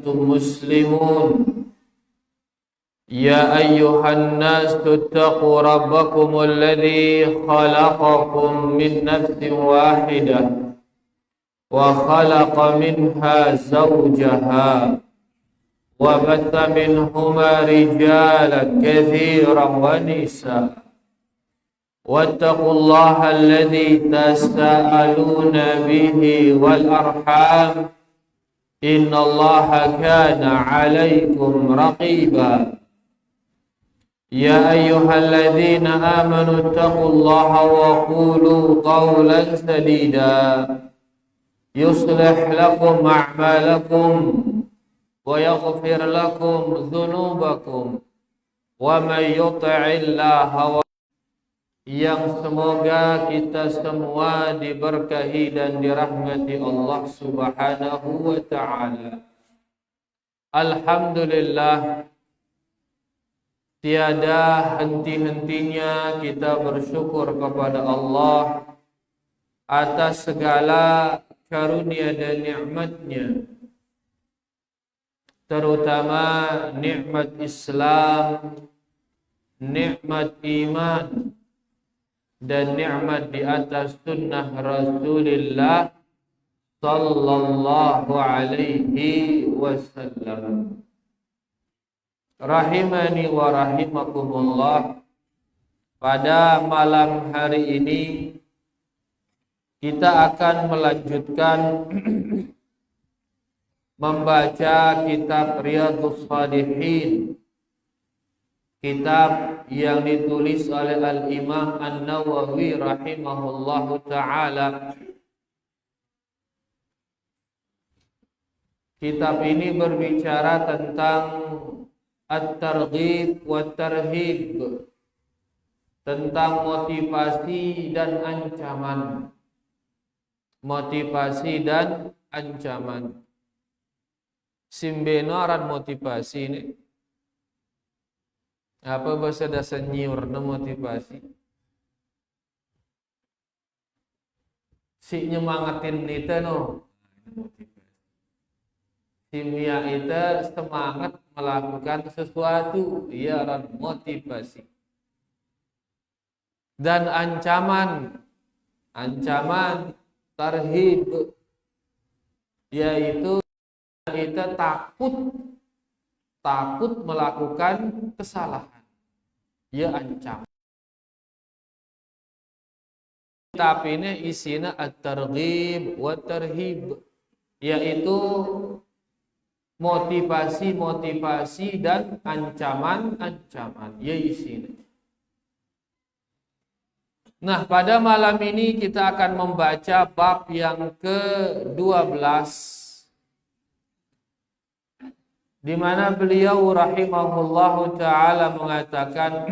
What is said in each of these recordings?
وأنتم مسلمون يا أيها الناس اتقوا ربكم الذي خلقكم من نفس واحدة وخلق منها زوجها وبث منهما رجالا كثيرا ونساء واتقوا الله الذي تساءلون به والأرحام إن الله كان عليكم رقيبا يا أيها الذين آمنوا اتقوا الله وقولوا قولا سديدا يصلح لكم أعمالكم ويغفر لكم ذنوبكم ومن يطع الله yang semoga kita semua diberkahi dan dirahmati Allah Subhanahu wa ta'ala. Alhamdulillah, tiada henti-hentinya kita bersyukur kepada Allah atas segala karunia dan nikmat-Nya, terutama nikmat Islam, nikmat iman, dan nikmat di atas sunnah Rasulullah sallallahu alaihi wasallam. Rahimani wa rahimakumullah. Pada malam hari ini kita akan melanjutkan membaca kitab Riyadhus Shalihin, kitab yang ditulis oleh Al-Imam An-Nawawi rahimahullahu ta'ala. Kitab ini berbicara tentang At-Targhib wa Tarhib, tentang motivasi dan ancaman. Motivasi dan ancaman. Simbenoran motivasi ini. Apa bahasa dasar nyiurna motivasi? Si nyemangatin nita no. Si Mia itu semangat melakukan sesuatu, ia ran motivasi. Dan ancaman tarhib, yaitu kita takut melakukan kesalahan, ia ancam. Kitab ini isinya at-targhib wa tarhib, yaitu motivasi dan ancaman, ia isinya. Nah, pada malam ini kita akan membaca bab yang ke-12, di mana beliau rahimahullahu ta'ala mengatakan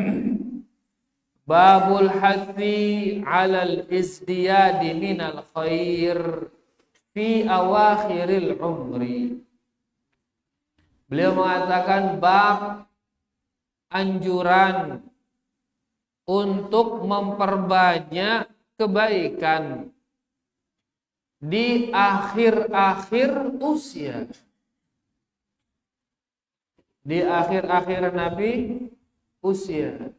babul hathi 'alal izdiyadi minal khair fi awakhiril umri. Beliau mengatakan bab anjuran untuk memperbanyak kebaikan di akhir-akhir usia. Di akhir-akhir Nabi usia.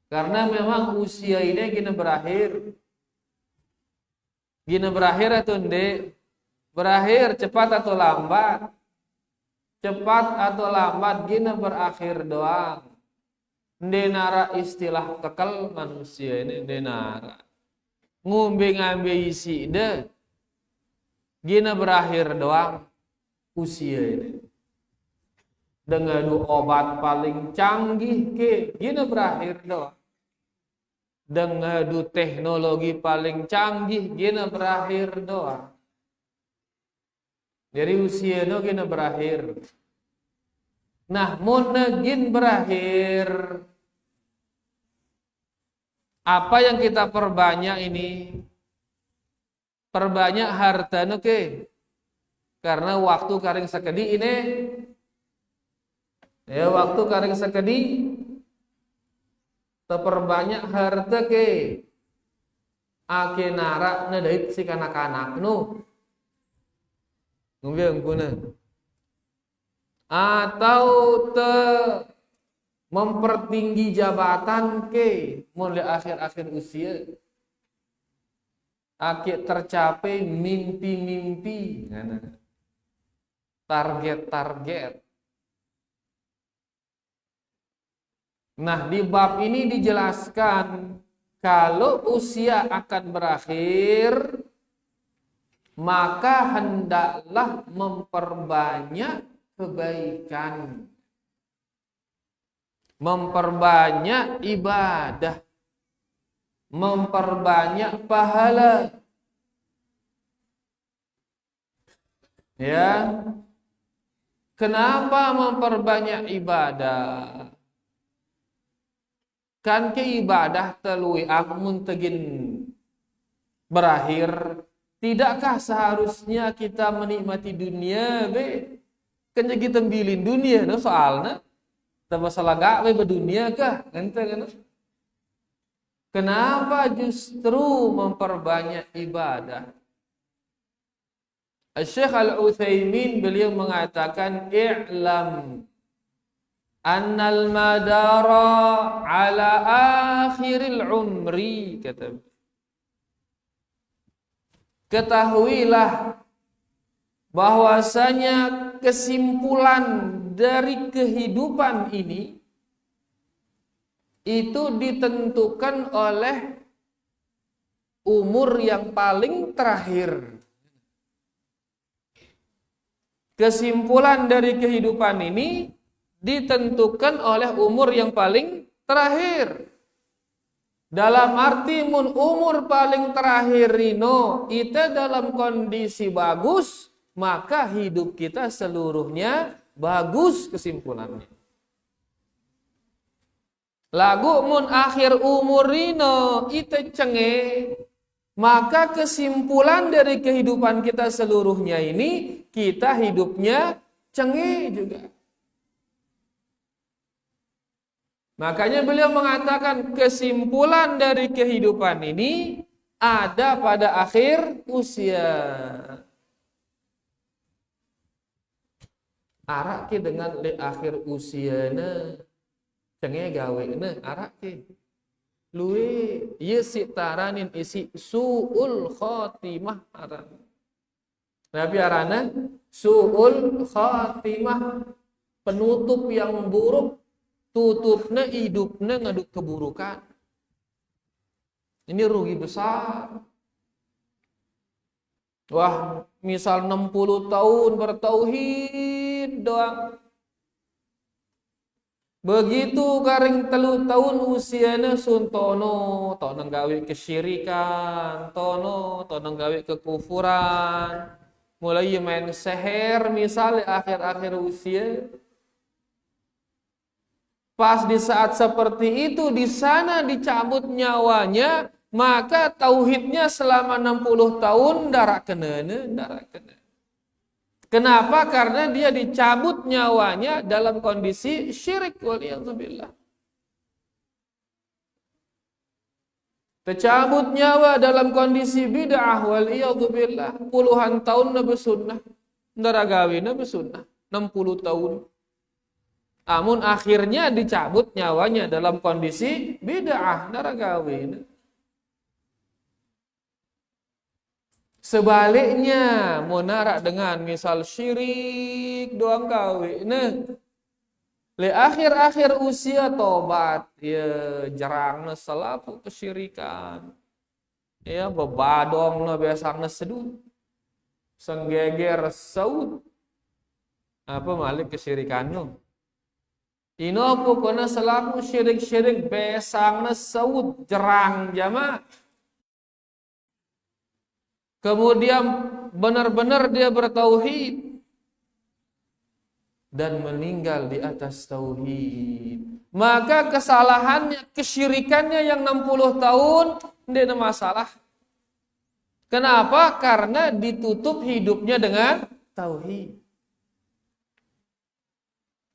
Karena memang usia ini gina berakhir. Gina berakhir atau ndek? Berakhir cepat atau lambat? Cepat atau lambat gina berakhir doang. Ndenara istilah kekal manusia ini ndenara. Ngumbe ngambe isi de. Gina berakhir doang usia ini. Dengan obat paling canggih gina berakhir doang. Dengan teknologi paling canggih gina berakhir doang. Dari usia no gina berakhir. Nah, mun gin berakhir, apa yang kita perbanyak ini? Perbanyak harta no ke? Karena waktu karing sakedi ini, ya waktu karing sakedi, terperbanyak harta ke? Ake nara na dait si kanak-kanak no. Ngumbiang kuna. atau mempertinggi jabatan ke mulai akhir-akhir usia akhir tercapai mimpi-mimpi target-target. Nah, di bab ini dijelaskan kalau usia akan berakhir, maka hendaklah memperbanyak kebaikan, memperbanyak ibadah, memperbanyak pahala. Ya. Kenapa memperbanyak ibadah? Kan ke ibadah telui amun tegin berakhir, tidakkah seharusnya kita menikmati dunia be? Kan kita bilin dunia no soalnya tambah salah gak be berdunia kah? Ente kan? Kenapa justru memperbanyak ibadah? Syekh Al-Utsaimin beliau mengatakan i'lam annal madara ala akhiril umri, kata. Ketahuilah bahwasanya kesimpulan dari kehidupan ini itu ditentukan oleh umur yang paling terakhir. Kesimpulan dari kehidupan ini ditentukan oleh umur yang paling terakhir. Dalam arti umur paling terakhir Rino, kita dalam kondisi bagus, maka hidup kita seluruhnya bagus kesimpulannya. Lagu mun akhir umur Rino, itu cenge, maka kesimpulan dari kehidupan kita seluruhnya ini, kita hidupnya cenge juga. Makanya beliau mengatakan kesimpulan dari kehidupan ini ada pada akhir usia. Arak ke dengan di akhir usia cenge gawe arak ke. Lui ye sitaranin isi suul khotimah aran. Nabi arana suul khotimah, penutup yang buruk. Tutupnya hidupnya ngaduk keburukan. Ini rugi besar. Wah, misal 60 tahun bertauhid doang. Begitu garing 3 tahun usianya suntono, tonong gawe kesyirikan, tono gawe kekufuran. Mulai main seher misal akhir-akhir usia. Pas di saat seperti itu di sana dicabut nyawanya, maka tauhidnya selama 60 tahun darah kena. Kenapa? Karena dia dicabut nyawanya dalam kondisi syirik waliyadzubillah. Tercabut nyawa dalam kondisi bid'ah waliyadzubillah. Puluhan tahun nabi sunnah, darah gawina bersunnah 60 tahun. Namun akhirnya dicabut nyawanya dalam kondisi bid'ah, darah gawin. Sebaliknya, munarak dengan misal syirik doang gawin. Le akhir-akhir usia tobat, ya jarang selaku kesyirikan. Ya bebadong biasanya seduh. Senggeger saud. Apa malik kesyirikannya? Ino pokoknya selaku syirik-syirik besangna saud jerang jama. Kemudian benar-benar dia bertauhid dan meninggal di atas tauhid. Maka kesalahannya, kesyirikannya yang 60 tahun tidak ada masalah. Kenapa? Karena ditutup hidupnya dengan tauhid.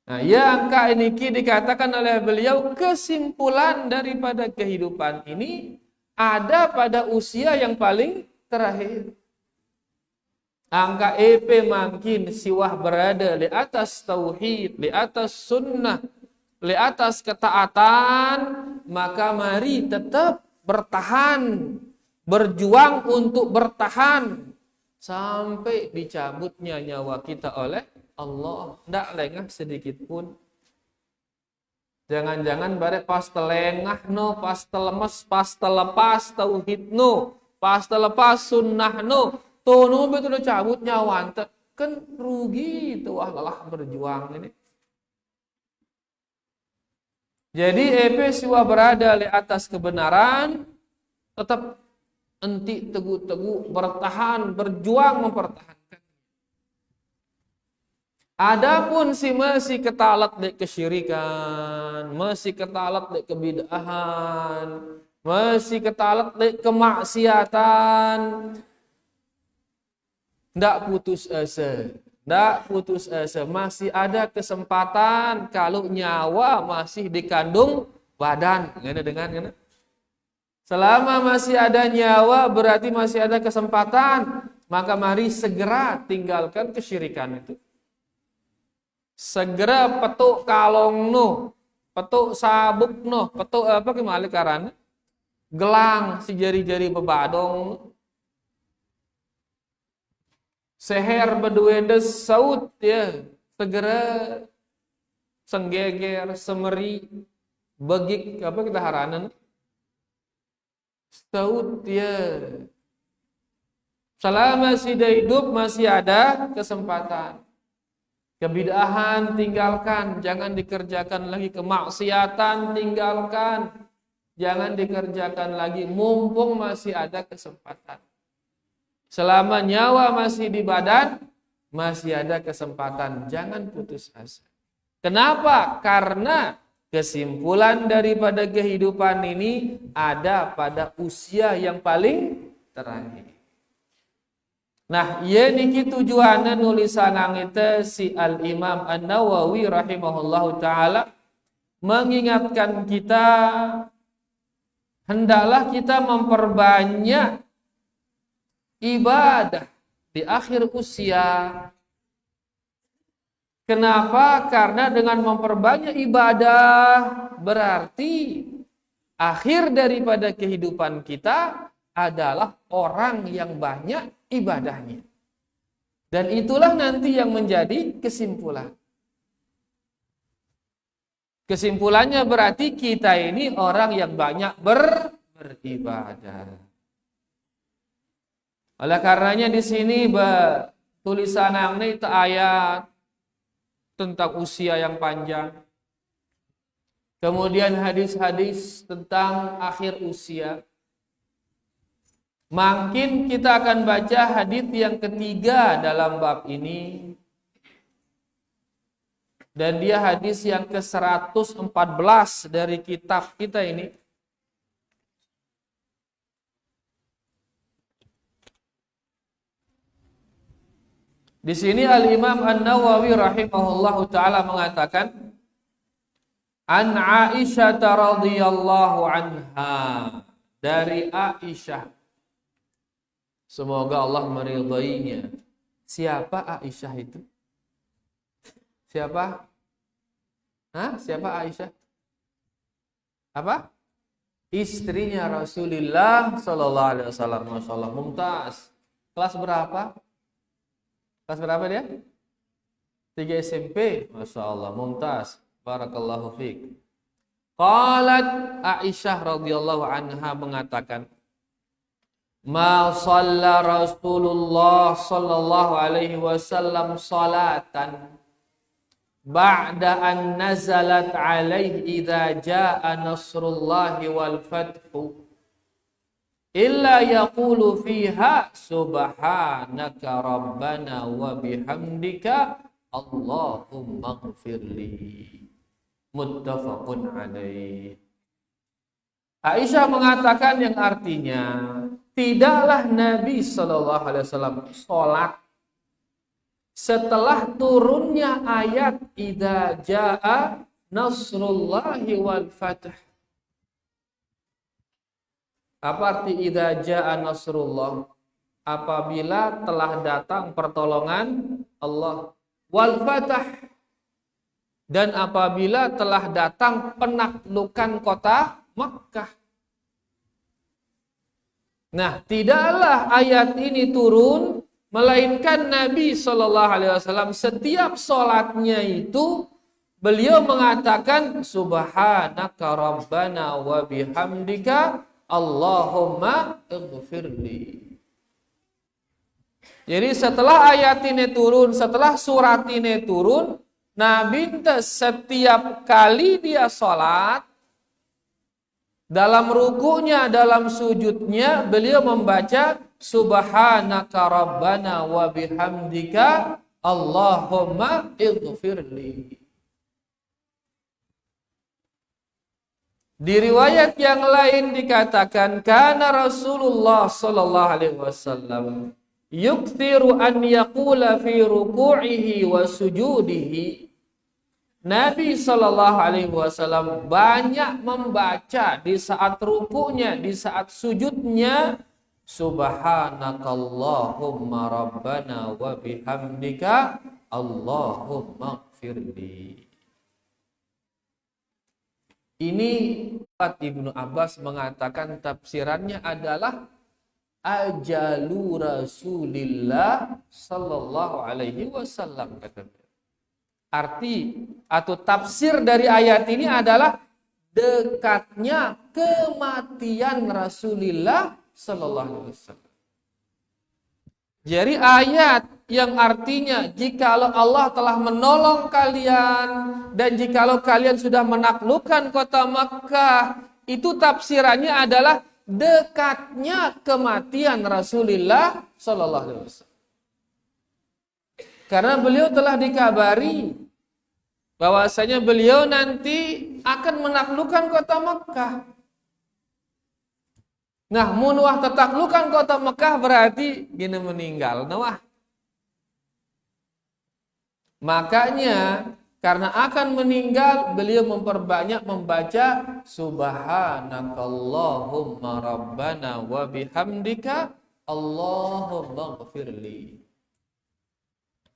Nah, yang ini dikatakan oleh beliau kesimpulan daripada kehidupan ini ada pada usia yang paling terakhir. Angka EP makin siwah berada di atas tauhid, di atas sunnah, di atas ketaatan, maka mari tetap bertahan, berjuang untuk bertahan sampai dicabutnya nyawa kita oleh Allah. Tidak lengah sedikit pun. Jangan-jangan bare pas telengah no, pas telemes, pas telepas tauhid no, pas telepas sunnah no, tuh nu betul cabut nyawa ante. Kan rugi tuh lelah berjuang ini. Jadi EP siwa berada di atas kebenaran, tetap enti teguh-teguh bertahan, berjuang mempertahankan. Adapun si masih ketalat di kesyirikan, masih ketalat di kebid'ahan, masih ketalat di kemaksiatan, ndak putus asa. Ndak putus asa, masih ada kesempatan kalau nyawa masih dikandung badan. Ngene dengan ngene. Selama masih ada nyawa berarti masih ada kesempatan, maka mari segera tinggalkan kesyirikan itu. Segera petuk kalong no, petuk sabuk no, petuk apa kemali karana? Gelang si jari-jari bebadong. Seher beduendes saut ya, segera senggeger, semeri, begik apa kita haranan? Saut ya. Selama masih hidup masih ada kesempatan. Kebid'ahan tinggalkan, jangan dikerjakan lagi. Kemaksiatan tinggalkan, jangan dikerjakan lagi. Mumpung masih ada kesempatan. Selama nyawa masih di badan, masih ada kesempatan. Jangan putus asa. Kenapa? Karena kesimpulan daripada kehidupan ini ada pada usia yang paling terakhir. Nah, ia niki tujuannya nulisan itu si Al-Imam An-Nawawi rahimahullahu ta'ala mengingatkan kita hendaklah kita memperbanyak ibadah di akhir usia. Kenapa? Karena dengan memperbanyak ibadah berarti akhir daripada kehidupan kita adalah orang yang banyak ibadahnya. Dan itulah nanti yang menjadi kesimpulan. Kesimpulannya berarti kita ini orang yang banyak beribadah. Oleh karenanya di sini tulisan yang ini ayat tentang usia yang panjang. Kemudian hadis-hadis tentang akhir usia. Makin kita akan baca hadis yang ketiga dalam bab ini. Dan dia hadis yang ke-114 dari kitab kita ini. Di sini Al-Imam An-Nawawi rahimahullahu taala mengatakan An Aisyah radhiyallahu anha, dari Aisyah, semoga Allah meridainya. Siapa Aisyah itu? Siapa? Siapa Aisyah? Apa? Istrinya Rasulullah sallallahu alaihi wasallam. Masyaallah, mumtaz. Kelas berapa? Kelas berapa dia? 3 SMP. Masyaallah, mumtaz. Barakallahu fiik. Qalat Aisyah radhiyallahu anha mengatakan, Ma shalla Rasulullah sallallahu alaihi wasallam salatan ba'da an nazalat alaihi idza jaa nasrullahi wal fathu illa yaqulu fiha subhanaka rabbana wa bihamdika Allahumma ighfirli. Muttafaqun alaih. Aisyah mengatakan yang artinya, tidaklah Nabi sallallahu alaihi wasallam salat setelah turunnya ayat idza jaa nasrullahi wal fath. Apa arti idza jaa nasrullah? apabila telah datang pertolongan Allah, wal fatah, dan apabila telah datang penaklukan kota Makkah. Nah, tidaklah ayat ini turun melainkan Nabi SAW setiap sholatnya itu beliau mengatakan subhanaka rabbana wa bihamdika Allahumma ighfirli. Jadi setelah ayat ini turun, setelah surat ini turun, Nabi setiap kali dia sholat, dalam rukunya, dalam sujudnya, beliau membaca subhanaka rabbana wa bihamdika Allahumma ighfirli. Di riwayat yang lain dikatakan kana Rasulullah sallallahu alaihi wasallam yukthiru an yaqula fi ruku'ihi wa sujudihi. Nabi sallallahu alaihi wasallam banyak membaca di saat ruku'nya, di saat sujudnya, subhanakallahumma rabbana wa bihamdika Allahumma ighfirli. Ini Ibnu Abbas mengatakan tafsirannya adalah ajalu Rasulillah sallallahu alaihi wasallam, katanya. Arti atau tafsir dari ayat ini adalah dekatnya kematian Rasulullah sallallahu alaihi wasallam. Jadi ayat yang artinya jikalau Allah telah menolong kalian dan jikalau kalian sudah menaklukkan kota Makkah, itu tafsirannya adalah dekatnya kematian Rasulullah sallallahu alaihi wasallam. Karena beliau telah dikabari bahwasanya beliau nanti akan menaklukkan kota Makkah. Nah, mun wah tataklukan kota Mekah berarti gini meninggal. Nah, makanya karena akan meninggal beliau memperbanyak membaca subhanakallahumma rabbana wa bihamdika Allahumma ighfirli.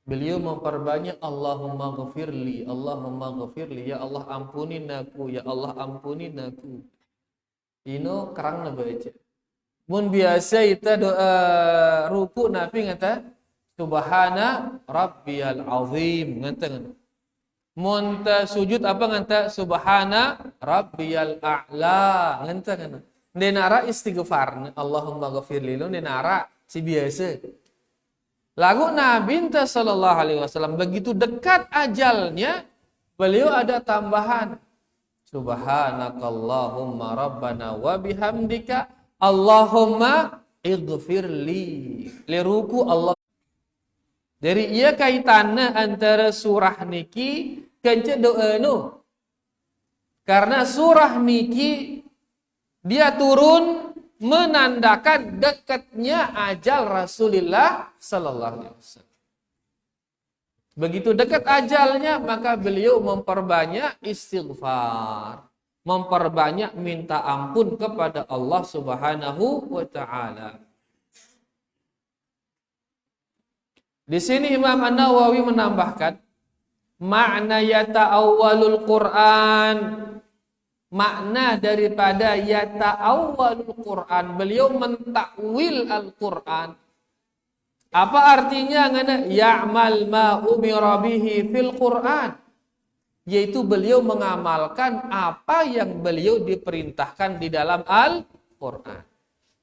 Beliau memperbanyak Allahumma ighfirli, Allahumma ighfirli, ya Allah ampunin aku, ya Allah ampunin aku. Ino kerang na baca. Mun biasa kita doa ruku nabi ngata subhana rabbiyal azim ngata. Mun ta sujud apa ngata subhana rabbiyal a'la ngata kana. Denara istighfar Allahumma ghafirli lo denara si biasa. Lagu Nabi sallallahu alaihi wasallam begitu dekat ajalnya beliau ada tambahan subhanakallahumma rabbana wa bihamdika Allahumma ighfirli. Liruku Allah. Dari ia kaitannya antara surah niki kence doa nu. Karena surah niki dia turun menandakan dekatnya ajal Rasulullah sallallahu alaihi wasallam. Begitu dekat ajalnya maka beliau memperbanyak istighfar, memperbanyak minta ampun kepada Allah Subhanahu wa taala. Di sini Imam An-Nawawi menambahkan makna yata'awwalul Quran. Makna daripada yata'awwalul Quran, beliau mentakwil Al-Quran. Apa artinya ngana ya'mal ma umira bihi fil Quran? Yaitu beliau mengamalkan apa yang beliau diperintahkan di dalam Al-Quran.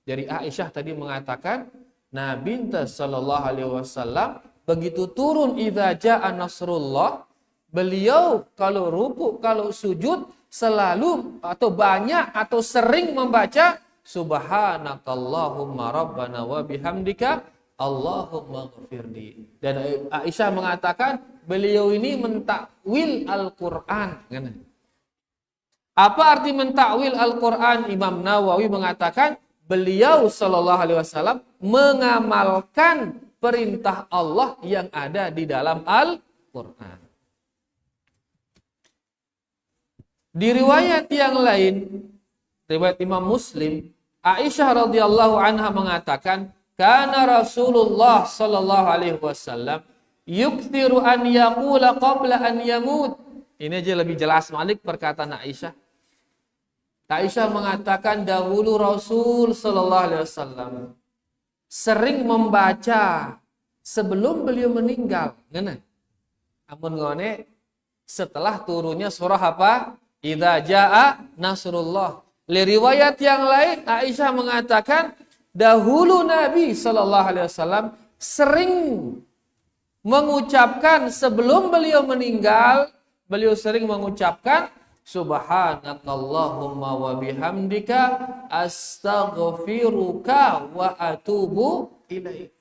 Dari Aisyah tadi mengatakan, Nabi sallallahu alaihi wasallam begitu turun idza jaa nasrullah, beliau kalau ruku, kalau sujud selalu atau banyak atau sering membaca subhanakallahumma rabbana wa bihamdika Allahumma ighfirli. Dan Aisyah mengatakan beliau ini mentakwil Al-Quran. Apa arti mentakwil Al-Quran? Imam Nawawi mengatakan beliau sallallahu alaihi wasallam mengamalkan perintah Allah yang ada di dalam Al-Quran. Di riwayat yang lain, riwayat Imam Muslim, Aisyah radhiyallahu anha mengatakan, Kana Rasulullah sallallahu alaihi wasallam yukthiru an yaqula qabla an yamut. Ini aja lebih jelas Malik perkataan Aisyah. Aisyah mengatakan dahulu Rasul sallallahu alaihi wasallam sering membaca sebelum beliau meninggal. Ngene. Amun ngone setelah turunnya surah apa? Idza jaa nasrullah. Li riwayat yang lain Aisyah mengatakan dahulu Nabi sallallahu alaihi wasallam sering mengucapkan sebelum beliau meninggal, beliau sering mengucapkan subhanakallahumma wa bihamdika astaghfiruka wa atubu ilaik.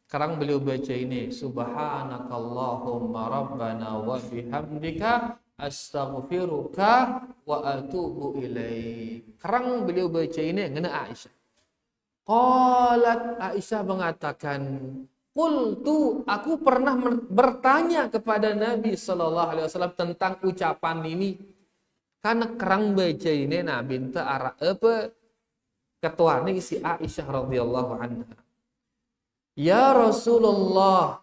Sekarang beliau baca ini subhanakallahumma rabbana wa bihamdika astaghfiruka wa atubu ilaik. Sekarang beliau baca ini ngena Aisyah. Qalat Aisyah mengatakan, qultu aku pernah bertanya kepada Nabi sallallahu alaihi wasallam tentang ucapan ini. Karena kerang baca ini Nabi ente ara apa ketuane si Aisyah radhiyallahu anha. Ya Rasulullah,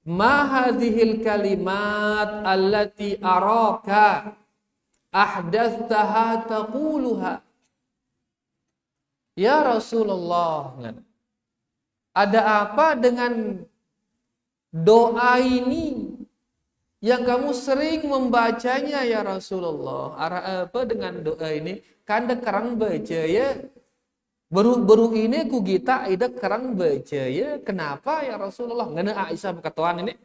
ma hadhil kalimat allati araka ahdatsaha taquluha. Ya Rasulullah, ada apa dengan doa ini yang kamu sering membacanya ya Rasulullah? Ara apa dengan doa ini? Kanda kerang baca ya. Baru ini ku kita ida kerang baca ya. Kenapa ya Rasulullah? Ngana Aisyah berkatuan ini.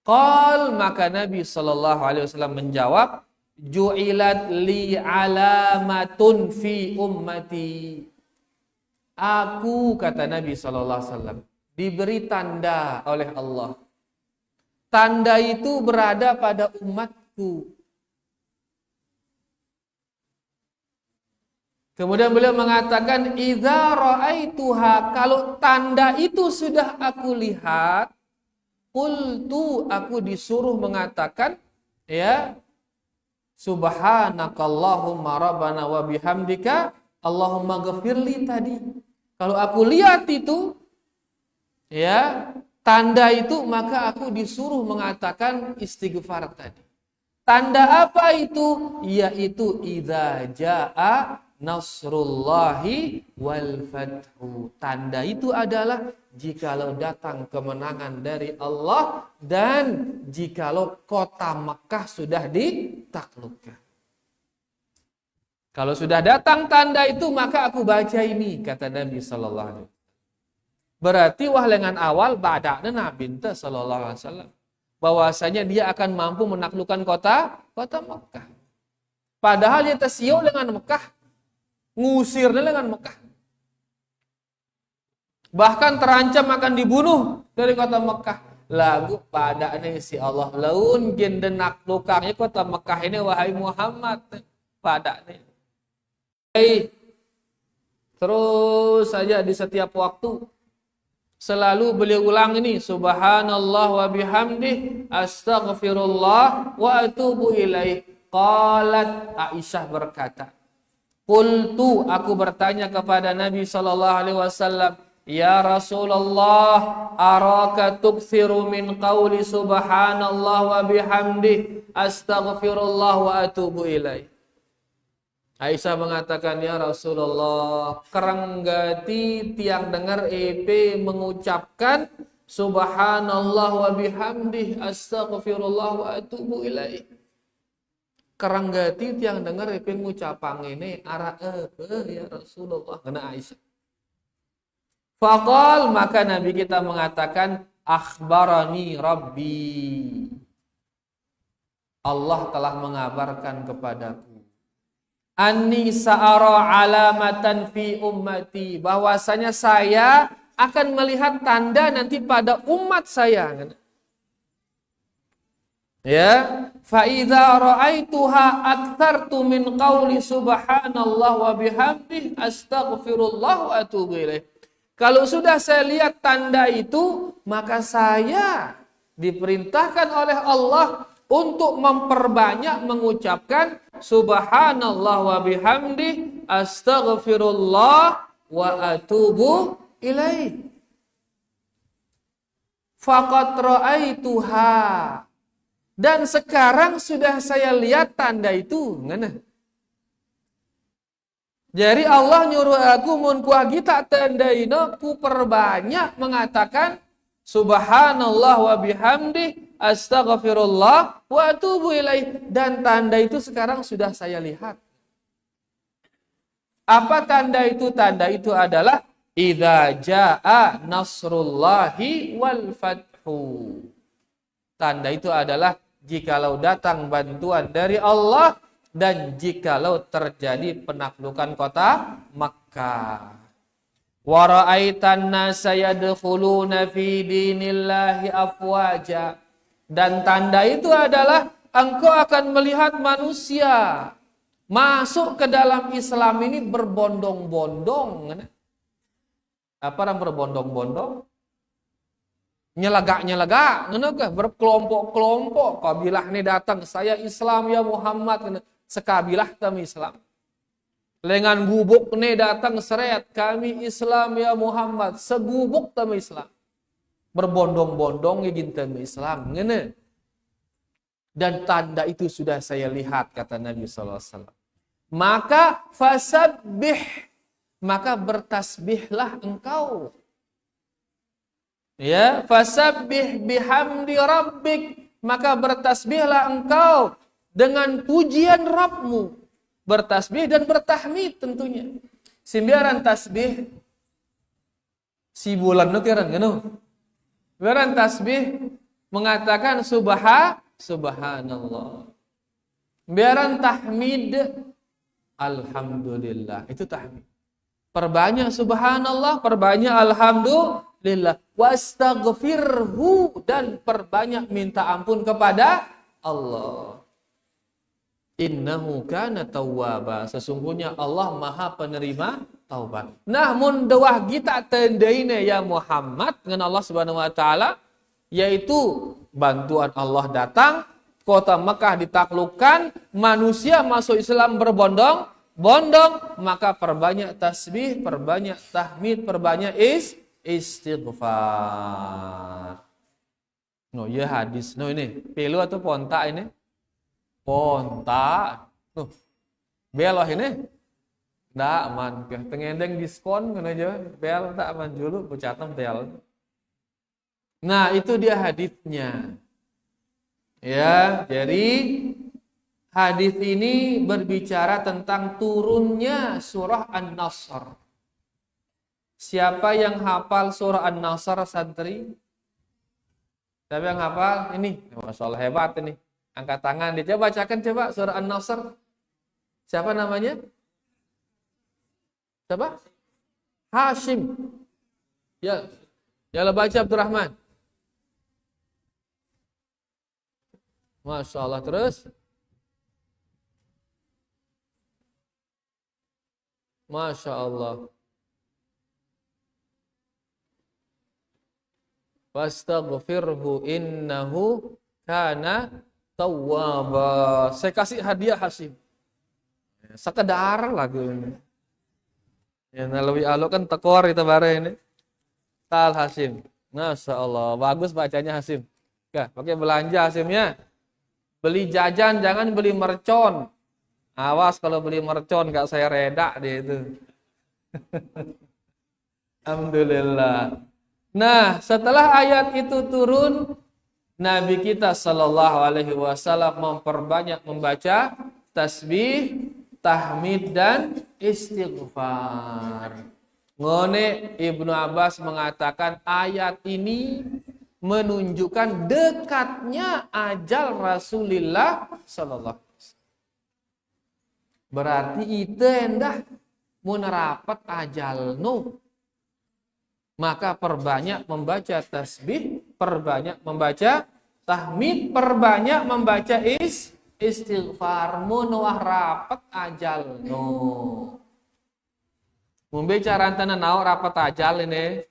Qal maka Nabi sallallahu alaihi wasallam menjawab, ju'ilat li alamatun fi ummati. Aku, kata Nabi sallallahu alaihi wasallam, diberi tanda oleh Allah. Tanda itu berada pada umatku. Kemudian beliau mengatakan, idza ra'aituha, kalau tanda itu sudah aku lihat, qultu, aku disuruh mengatakan, ya, subhanakallahumma rabbana wa bihamdika Allahumma ghafirli tadi. Kalau aku lihat itu, ya, tanda itu, maka aku disuruh mengatakan istighfar tadi. Tanda apa itu? Yaitu idza jaa nasrullahi wal fathu. Tanda itu adalah jikalau datang kemenangan dari Allah dan jikalau kota Makkah sudah ditaklukkan. Kalau sudah datang tanda itu maka aku baca ini, kata Nabi sallallahu alaihi wasallam. Berarti wahlengan awal badakna Nabi sallallahu alaihi wasallam bahwasanya dia akan mampu menaklukkan kota Makkah. Padahal dia tersiok dengan Mekah, ngusirnya dengan Mekah. Bahkan terancam akan dibunuh dari kota Mekah. Lagu pada ini si Allah laun genden naklukangnya kota Mekah ini wahai Muhammad. Pada ini. Terus saja di setiap waktu selalu beliau ulang ini subhanallah wa bihamdih astaghfirullah wa atubu ilaih. Qalat Aisyah berkata, qultu, aku bertanya kepada Nabi sallallahu alaihi wasallam, ya Rasulullah, araka tukthiru min qawli subhanallah wa bihamdih astaghfirullah wa atubu ilaih. Aisyah mengatakan, ya Rasulullah, kerenggati tiang dengar EP mengucapkan subhanallah wa bihamdih astaghfirullah wa atubu ilaih. Kerenggati tiang dengar EP mengucapang ini ara ya Rasulullah, kena Aisyah. Faqal, maka Nabi kita mengatakan, akhbarani Rabbi, Allah telah mengabarkan kepadaku, anni sa'ara alamatan fi ummati, bahwasanya saya akan melihat tanda nanti pada umat saya. Ya, fa idza ra'aituha aktsartu min qauli subhanallah wa bihamdih astaghfirullah wa atubu ilaih. Kalau sudah saya lihat tanda itu, maka saya diperintahkan oleh Allah untuk memperbanyak mengucapkan subhanallah wa bihamdih astaghfirullah wa atubu ilaih. Faqad ra'aituha. Dan sekarang sudah saya lihat tanda itu. Ngana? Jadi Allah nyuruh aku mun kuagi tak tandaina ku perbanyak mengatakan subhanallah wa bihamdi astaghfirullah wa atubu ilaih. Dan tanda itu sekarang sudah saya lihat. Apa tanda itu? Tanda itu adalah idza jaa nasrullahi wal fathu. Tanda itu adalah jikalau datang bantuan dari Allah dan jikalau terjadi penaklukan kota Makkah. Wa ra'aitan nasa yadkhuluna fi dinillahi afwaja. Dan tanda itu adalah engkau akan melihat manusia masuk ke dalam Islam ini berbondong-bondong. Apa yang berbondong-bondong? Nyelegak-nyelegak, berkelompok-kelompok. Kabilah ini datang, saya Islam ya Muhammad. Sekabilah kami Islam. Lengan gubuk ini datang seret, kami Islam ya Muhammad. Segubuk kami Islam. Berbondong-bondong ingin kami Islam. Dan tanda itu sudah saya lihat, kata Nabi SAW. Maka fasabbih, maka bertasbihlah engkau. Ya, fasabbih bihamdi rabbik, maka bertasbihlah engkau dengan pujian Rabbmu. Bertasbih dan bertahmid tentunya. Sembiaran tasbih si bulan nu tiran geunuh. Sembiaran tasbih mengatakan subhanallah. Biaran tahmid alhamdulillah, itu tahmid. Perbanyak subhanallah, perbanyak alhamdulillah. Wastaghfirhu, dan perbanyak minta ampun kepada Allah. Innahu kana tawwaba, sesungguhnya Allah Maha penerima taubat. Nah, mun dawah kita tendaina ya Muhammad dengan Allah Subhanahu wa taala, yaitu bantuan Allah datang, kota Mekah ditaklukkan, manusia masuk Islam berbondong-bondong, maka perbanyak tasbih, perbanyak tahmid, perbanyak istighfar. No, ya hadis. No, ini pilu atau ponta ini? Ponta. Tuh. Beloh ini. Nggak aman. Tengendeng diskon kan aja. Bel tak aman dulu, bercatam bel. Nah, itu dia hadisnya. Ya, jadi hadis ini berbicara tentang turunnya surah An-Nasr. Siapa yang hafal surah An-Nasr, santri? Siapa yang hafal? Ini, Masya Allah, hebat ini. Angkat tangan, dia bacakan coba surah An-Nasr. Siapa namanya? Siapa? Hashim. Ya, ya baca Abdurrahman. Masya Allah, terus. Masya Allah. Wastaghfirhu innahu kana tawwaba. Saya kasih hadiah Hasim. Sekedar lagu ini. Ya, nalawi alo kan tekor itu bare ini. Tal Hasim. Masya Allah, bagus bacanya Hasim. Ya, pakai belanja Hasimnya. Beli jajan, jangan beli mercon. Awas kalau beli mercon, gak saya reda dia itu. Alhamdulillah. Nah, setelah ayat itu turun, Nabi kita Shallallahu Alaihi Wasallam memperbanyak membaca tasbih, tahmid dan istighfar. Ngone Ibnu Abbas mengatakan ayat ini menunjukkan dekatnya ajal Rasulullah Sallallahu Alaihi Wasallam. Berarti itu endah menerapat ajal nu. Maka perbanyak membaca tasbih, perbanyak membaca tahmid, perbanyak membaca istighfar. Munwah rapat ajal no. Membicara antara nau rapat ajal ini.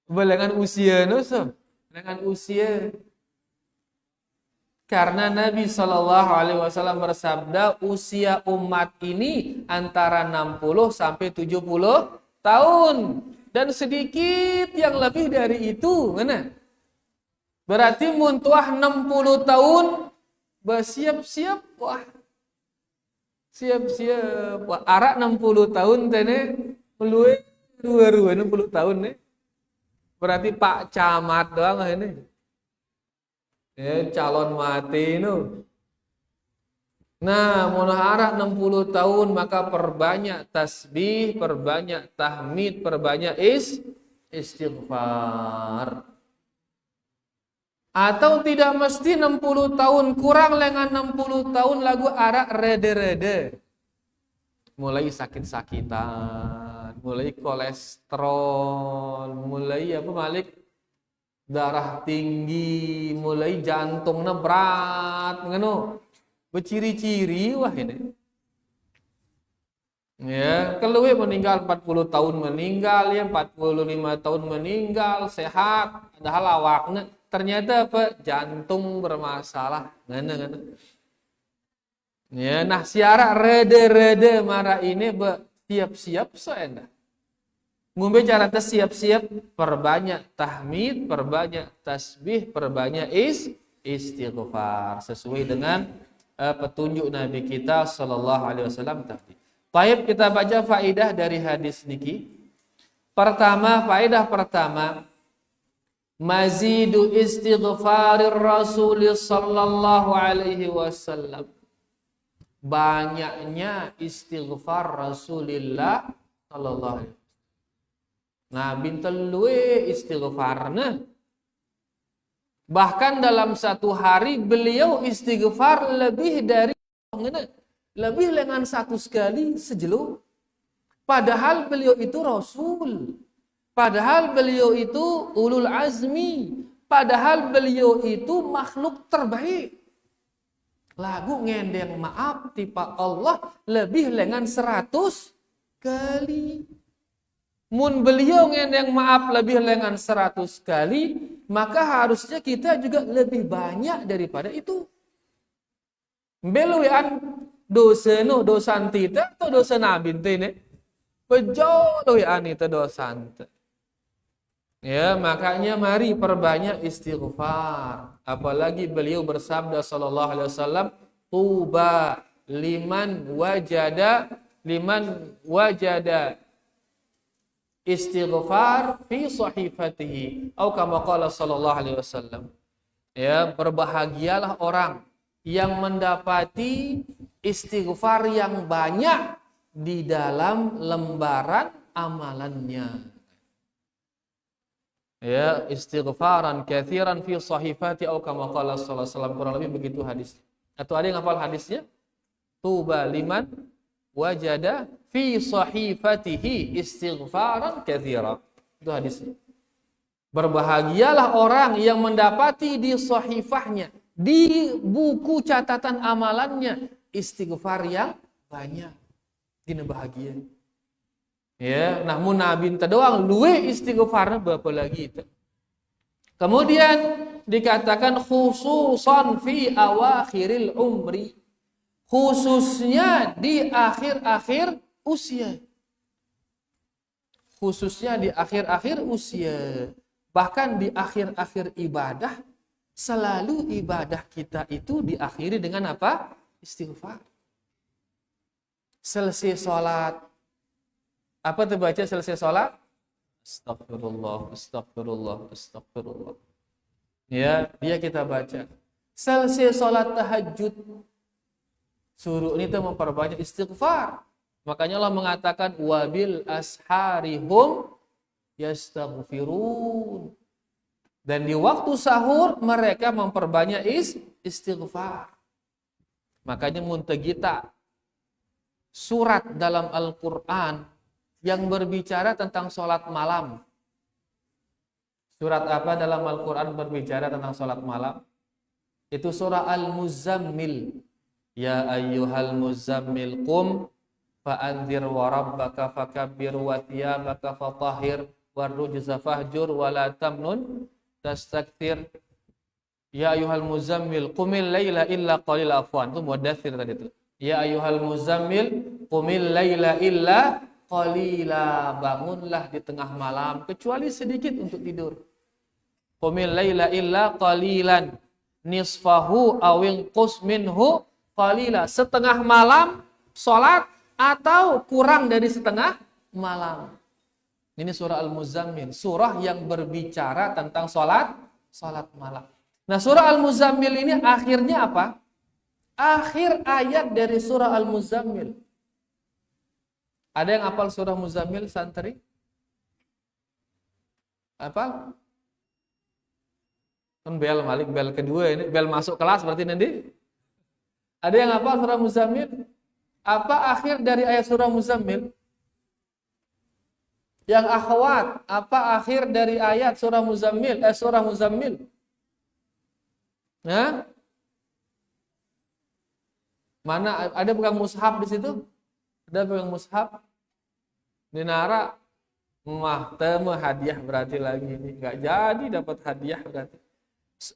Dengan usia no so. Dengan usia. Karena Nabi Shallallahu Alaihi Wasallam bersabda, usia umat ini antara 60 sampai 70 tahun dan sedikit yang lebih dari itu. Mana? Berarti muntuah 60 tahun bersiap-siap, wah. Siap-siap, wah. Arak 60 tahun tene meluwe 60 tahun nih. Berarti Pak Camat doang ini. Ya, calon mati itu. Nah, munahara 60 tahun maka perbanyak tasbih, perbanyak tahmid, perbanyak istighfar. Atau tidak mesti 60 tahun, kurang dengan 60 tahun lagu arak rede-rede. Mulai sakit-sakitan, mulai kolesterol, mulai apa Malik? Darah tinggi, mulai jantungnya berat, ngono. Berciri-ciri wah ini. Ya, keluwe meninggal 40 tahun meninggal, ya 45 tahun meninggal, sehat, padahal awaknya ternyata apa? Jantung bermasalah. Ngono. Ya, nah siara rede-rede marah ini siap-siap so endah. Ngombe cara siap-siap, perbanyak tahmid, perbanyak tasbih, perbanyak istighfar sesuai dengan petunjuk Nabi kita sallallahu alaihi wasallam tadi. Baik, kita baca faedah dari hadis niki. Faedah pertama, mazidu istighfarir Rasul sallallahu alaihi wasallam. Banyaknya istighfar Rasulullah sallallahu alaihi wasallam. Nah, bintel luwe istighfarna. Bahkan dalam satu hari beliau istighfar lebih dari dengan satu sekali sejelo. Padahal beliau itu Rasul. Padahal beliau itu ulul azmi. Padahal beliau itu makhluk terbaik. Lagu ngendeng maaf tipa Allah lebih dengan 100 kali. Mun beliau ngendeng maaf lebih dengan 100 kali, maka harusnya kita juga lebih banyak daripada itu. Beluan dosa tita atau dosa nabi ini? Bejo loyan itu dosa. Ya, makanya mari perbanyak istighfar. Apalagi beliau bersabda sallallahu alaihi wasallam, tuba liman wajada istighfar fi sahifatihi atau kama qala sallallahu alaihi wasallam. Ya, berbahagialah orang yang mendapati istighfar yang banyak di dalam lembaran amalannya. Ya, istighfaran katsiran fi sahifati atau kama qala sallallahu alaihi wasallam, kurang lebih begitu hadis. Atau ada yang hafal hadisnya? Tuba liman wajada fi sahifatihi istighfaran katsira. Itu hadisnya. Berbahagialah orang yang mendapati di sahifahnya, di buku catatan amalannya, istighfar yang banyak. Dina bahagia. Ya, namun Nabi doang luwe istighfarnya berapa lagi itu. Kemudian dikatakan khususan fi awakhiril umri. Khususnya di akhir-akhir usia. Khususnya di akhir-akhir usia. Bahkan di akhir-akhir ibadah, selalu ibadah kita itu diakhiri dengan apa? Istighfar. Selesai sholat. Apa tuh baca selesai sholat? Astagfirullah, astagfirullah, astagfirullah. Ya, dia kita baca. Selesai sholat tahajud. Suruh ini tuh memperbanyak istighfar. Makanya Allah mengatakan wabil asharihum yastaghfirun. Dan di waktu sahur mereka memperbanyak istighfar. Makanya muntegita surat dalam Al-Qur'an yang berbicara tentang sholat malam. Surat apa dalam Al-Qur'an berbicara tentang sholat malam? Itu surah Al-Muzammil. Ya ayyuhal muzammil qum fa'anzir wa rabbaka fakabbir wa thiyabaka fatahhir warrujza fahjur wa la tamnun tastakthir. Ya ayyuhal muzammil qumil laila illa qalila, afwan. Itu muaddatsir tadi itu. Ya ayyuhal muzammil qumil laila illa qalila. Bangunlah di tengah malam kecuali sedikit untuk tidur. Qumil laila illa qalilan nisfahu aw inqus minhu qalila. Setengah malam salat atau kurang dari setengah malam. Ini surah Al-Muzammil, surah yang berbicara tentang salat malam. Nah, surah Al-Muzammil ini akhirnya apa? Akhir ayat dari surah Al-Muzammil. Ada yang hafal surah Muzammil, santri? Apa? Kan bel Malik, bel kedua ini, bel masuk kelas berarti nanti. Ada yang hafal surah Muzammil? Apa akhir dari ayat surah Muzammil? Yang akhwat, apa akhir dari ayat surah Muzammil? Surah Muzammil. Nah, mana ada pegang mushaf di situ? Ada pegang mushaf? Dinara mah temu hadiah berarti lagi ini. Enggak jadi dapat hadiah berarti.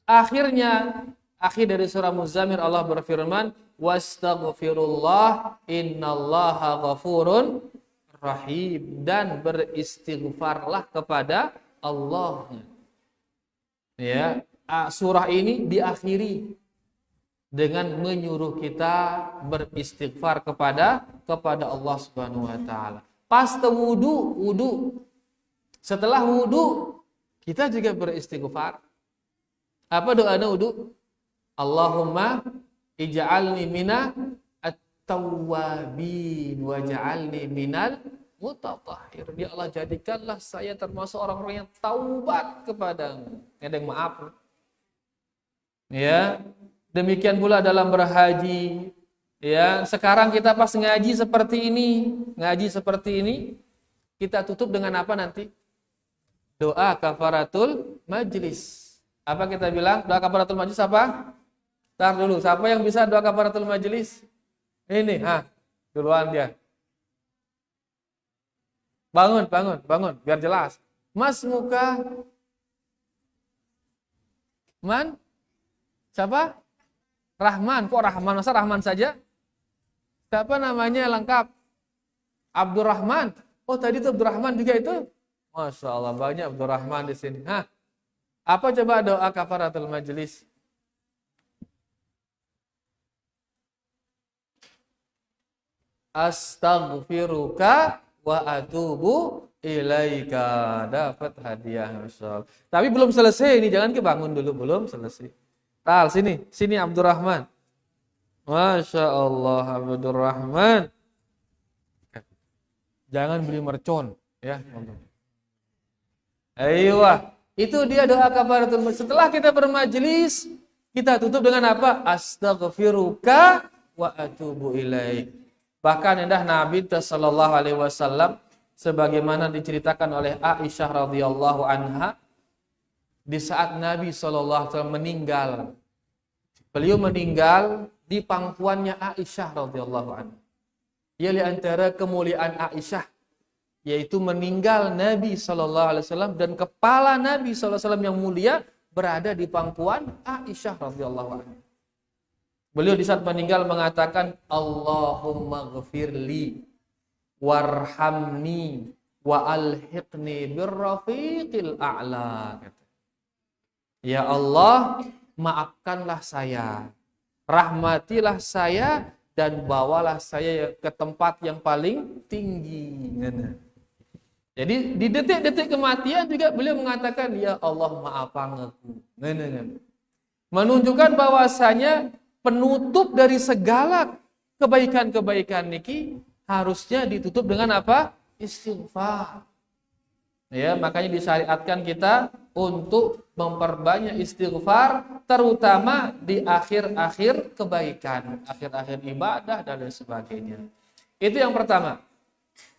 Akhirnya, akhir dari surah Muzammil Allah berfirman, "Wastaghfirullah innallaha ghafurun rahim," dan beristighfarlah kepada Allah. Ya, surah ini diakhiri dengan menyuruh kita beristighfar kepada Allah Subhanahu wa taala. Pas wudu. Setelah wudu kita juga beristighfar. Apa doanya wudu? Allahumma ij'alni mina at-tawwabin waj'alni minal mutatahhir. Ya Allah, jadikanlah saya termasuk orang-orang yang taubat kepadamu. Ada yang maaf. Ya, demikian pula dalam berhaji. Ya, sekarang kita pas ngaji seperti ini, kita tutup dengan apa nanti? Doa kafaratul majlis. Apa kita bilang? Doa kafaratul majlis apa? Tar dulu, siapa yang bisa doa kafaratul majlis? Ini, duluan dia. Bangun, biar jelas. Mas muka. Man? Siapa? Rahman. Kok Rahman? Masa Rahman saja? Siapa namanya lengkap? Abdurrahman. Oh, tadi itu Abdurrahman juga itu? Masya Allah, banyak Abdurrahman di sini. Apa coba doa kafaratul majlis? Astaghfiruka wa atubu ilaika. Dapat hadiah, Masya Allah. Tapi belum selesai ini, jangan kebangun dulu, belum selesai. Sini Abdurrahman. Masya Allah, Abdurrahman. Jangan beli mercon, ya. Aiyah, itu dia doa kafaratul majlis. Setelah kita bermajlis, kita tutup dengan apa? Astaghfiruka wa atubu ilaik. Bahkan indah Nabi sallallahu alaihi wasallam sebagaimana diceritakan oleh Aisyah radhiyallahu anha, di saat Nabi sallallahu alaihi wasallam meninggal. Beliau meninggal di pangkuannya Aisyah radhiyallahu anha. Ya, di antara kemuliaan Aisyah yaitu meninggal Nabi sallallahu alaihi wasallam dan kepala Nabi sallallahu alaihi wasallam yang mulia berada di pangkuan Aisyah radhiyallahu anha. Beliau di saat meninggal mengatakan, Allahumma ghafirli warhamni wa alhiqni birrafiqil a'la. Ya Allah, maafkanlah saya, rahmatilah saya, dan bawalah saya ke tempat yang paling tinggi. Jadi di detik-detik kematian juga beliau mengatakan, ya Allah maafkan aku. Menunjukkan bahwasanya penutup dari segala kebaikan-kebaikan niki harusnya ditutup dengan apa? Istighfar. Ya, makanya disyariatkan kita untuk memperbanyak istighfar, terutama di akhir-akhir kebaikan, akhir-akhir ibadah dan lain sebagainya. Itu yang pertama.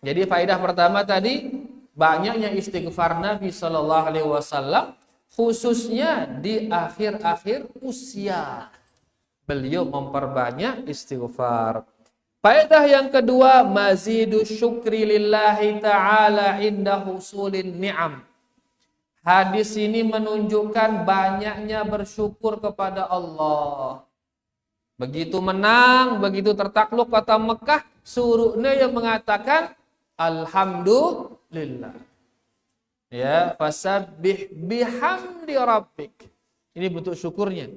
Jadi faedah pertama tadi, banyaknya istighfar Nabi Shallallahu Alaihi Wasallam, khususnya di akhir-akhir usia. Beliau memperbanyak istighfar. Faedah yang kedua, mazidu syukri lillahi ta'ala inda husulin ni'am. Hadis ini menunjukkan banyaknya bersyukur kepada Allah. Begitu menang, begitu tertakluk kota Mekah, suruhnya yang mengatakan alhamdulillah. Ya, fasabbih bihamdi rabbik. Ini bentuk syukurnya.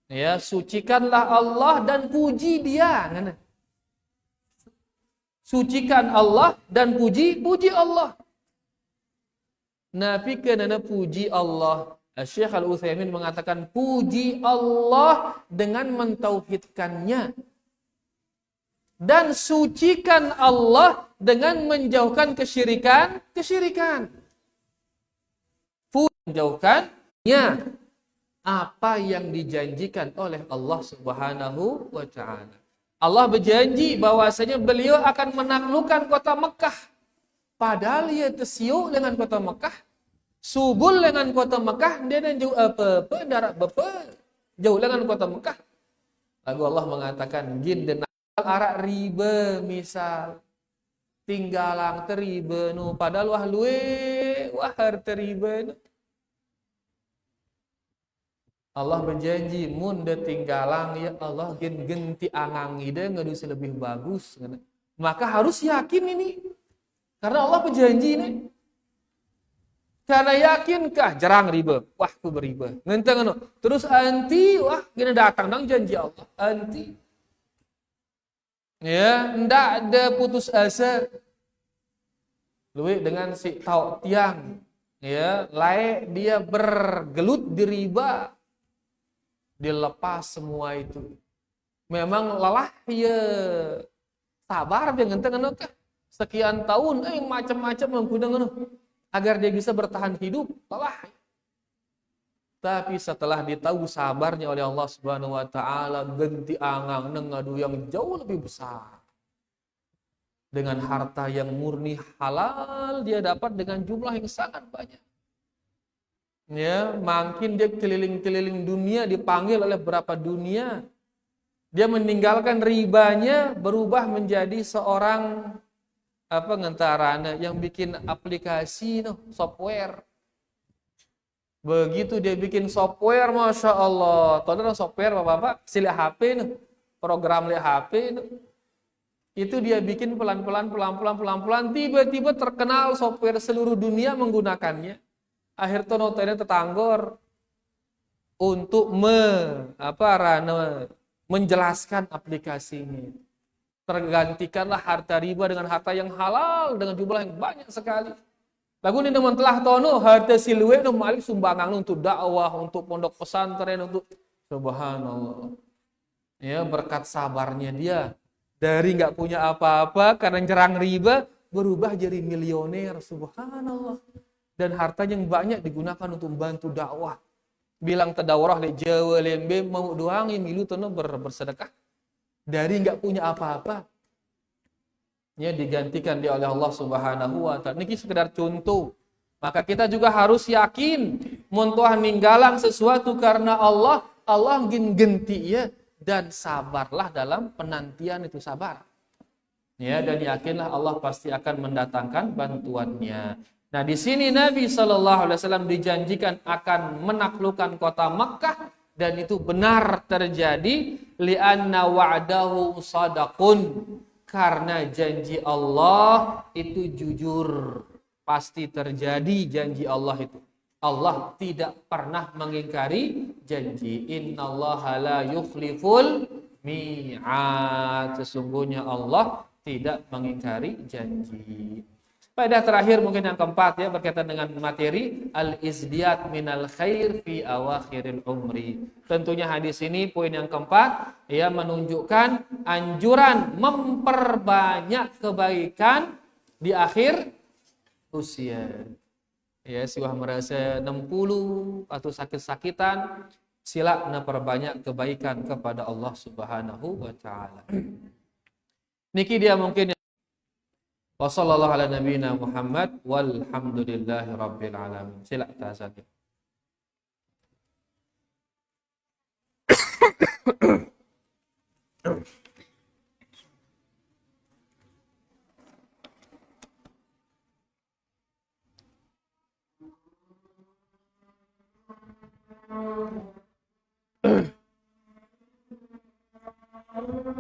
Ya, sucikanlah Allah dan puji Dia. Sucikan Allah dan puji Allah. Nabi kenana puji Allah. Syekh Al-Utsaimin mengatakan puji Allah dengan mentauhidkannya. Dan sucikan Allah dengan menjauhkan kesyirikan. Menjauhkannya apa yang dijanjikan oleh Allah Subhanahu wa taala. Allah berjanji bahwasanya beliau akan menaklukkan kota Mekah. Padahal ia tersiuk dengan kota Mekah, subul dengan kota Mekah, dia dan jauh apa darat bapa jauh dengan kota Mekah. Lalu Allah mengatakan jin dan arak riba misal tinggalang teriba nu padahal wah luwe wah teriba nu. Allah berjanji mun de tinggalang ya Allah genti angang ide ngadu lebih bagus. Maka harus yakin ini. Karena Allah berjanji ini. Karena yakinkah jarang riba. Wah ku beriba. Ngenteng anu. Terus anti wah gini datang nang janji Allah. Anti. Ya, ndak ada putus asa. Luwe dengan si tau tiang. Ya, laik dia bergelut di riba. Dilepas semua itu. Memang lelah ya sabar dia ngenteng anu kah. Sekian tahun macam-macam mengkudang anu agar dia bisa bertahan hidup lelah. Tapi setelah ditahu sabarnya oleh Allah Subhanahu wa taala genti angang nengadu yang jauh lebih besar. Dengan harta yang murni halal dia dapat dengan jumlah yang sangat banyak. Ya, makin dia keliling-keliling dunia dipanggil oleh berapa dunia. Dia meninggalkan ribanya berubah menjadi seorang ngentarana yang bikin aplikasi software. Begitu dia bikin software, Masya Allah. Tahu software Bapak-Bapak, sila HP program lihat HP itu dia bikin pelan-pelan tiba-tiba terkenal software seluruh dunia menggunakannya. Akhir tonotenya tetanggor untuk menjelaskan aplikasi ini. Tergantikanlah harta riba dengan harta yang halal dengan jumlah yang banyak sekali. Lagu ini teman telah tono harta silwe no malik sumbangan untuk dakwah, untuk pondok pesantren, untuk subhanallah. Ya, berkat sabarnya dia dari nggak punya apa-apa karena jerang riba berubah jadi milioner, subhanallah. Dan hartanya yang banyak digunakan untuk membantu dakwah. Bilang tadawarah le Jawa lembe mau doang milu tono bersedekah. Dari nggak punya apa-apa. Ya digantikan dia oleh Allah Subhanahu wa taala. Niki sekedar contoh. Maka kita juga harus yakin mun tuah ninggalang sesuatu karena Allah genti ya dan sabarlah dalam penantian itu sabar. Ya dan yakinlah Allah pasti akan mendatangkan bantuannya. Nah di sini Nabi SAW dijanjikan akan menaklukkan kota Makkah dan itu benar terjadi li'anna wa'dahu sadaqun karena janji Allah itu jujur pasti terjadi janji Allah itu. Allah tidak pernah mengingkari janji. Innallaha la yukhliful mi'ad. Sesungguhnya Allah tidak mengingkari janji. Pada terakhir mungkin yang keempat ya berkaitan dengan materi al-izdiyad minal khair fi awakhiril umri. Tentunya hadis ini poin yang keempat ya menunjukkan anjuran memperbanyak kebaikan di akhir usia. Ya, siwah merasa 60 atau sakit-sakitan sila perbanyak kebaikan kepada Allah Subhanahu wa taala. Niki dia mungkin wa sallallahu ala nabiyina Muhammad walhamdulillahi rabbil alamin. Sila tasati. Allahu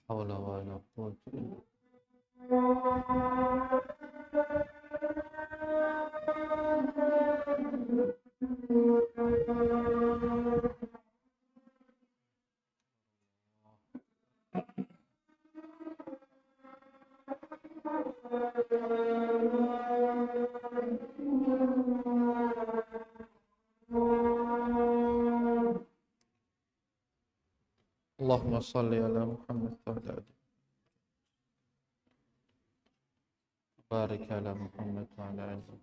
haula wala quwwata illa Allahumma salli ala Muhammad wa ala ali barik ala Muhammad wa ala ali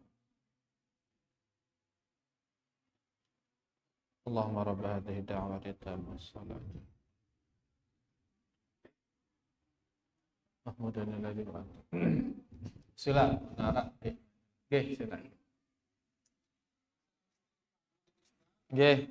Allahumma rabb hadhihi da'wati tammah salati Mahmudan alladhi wa sila nara sila Yes.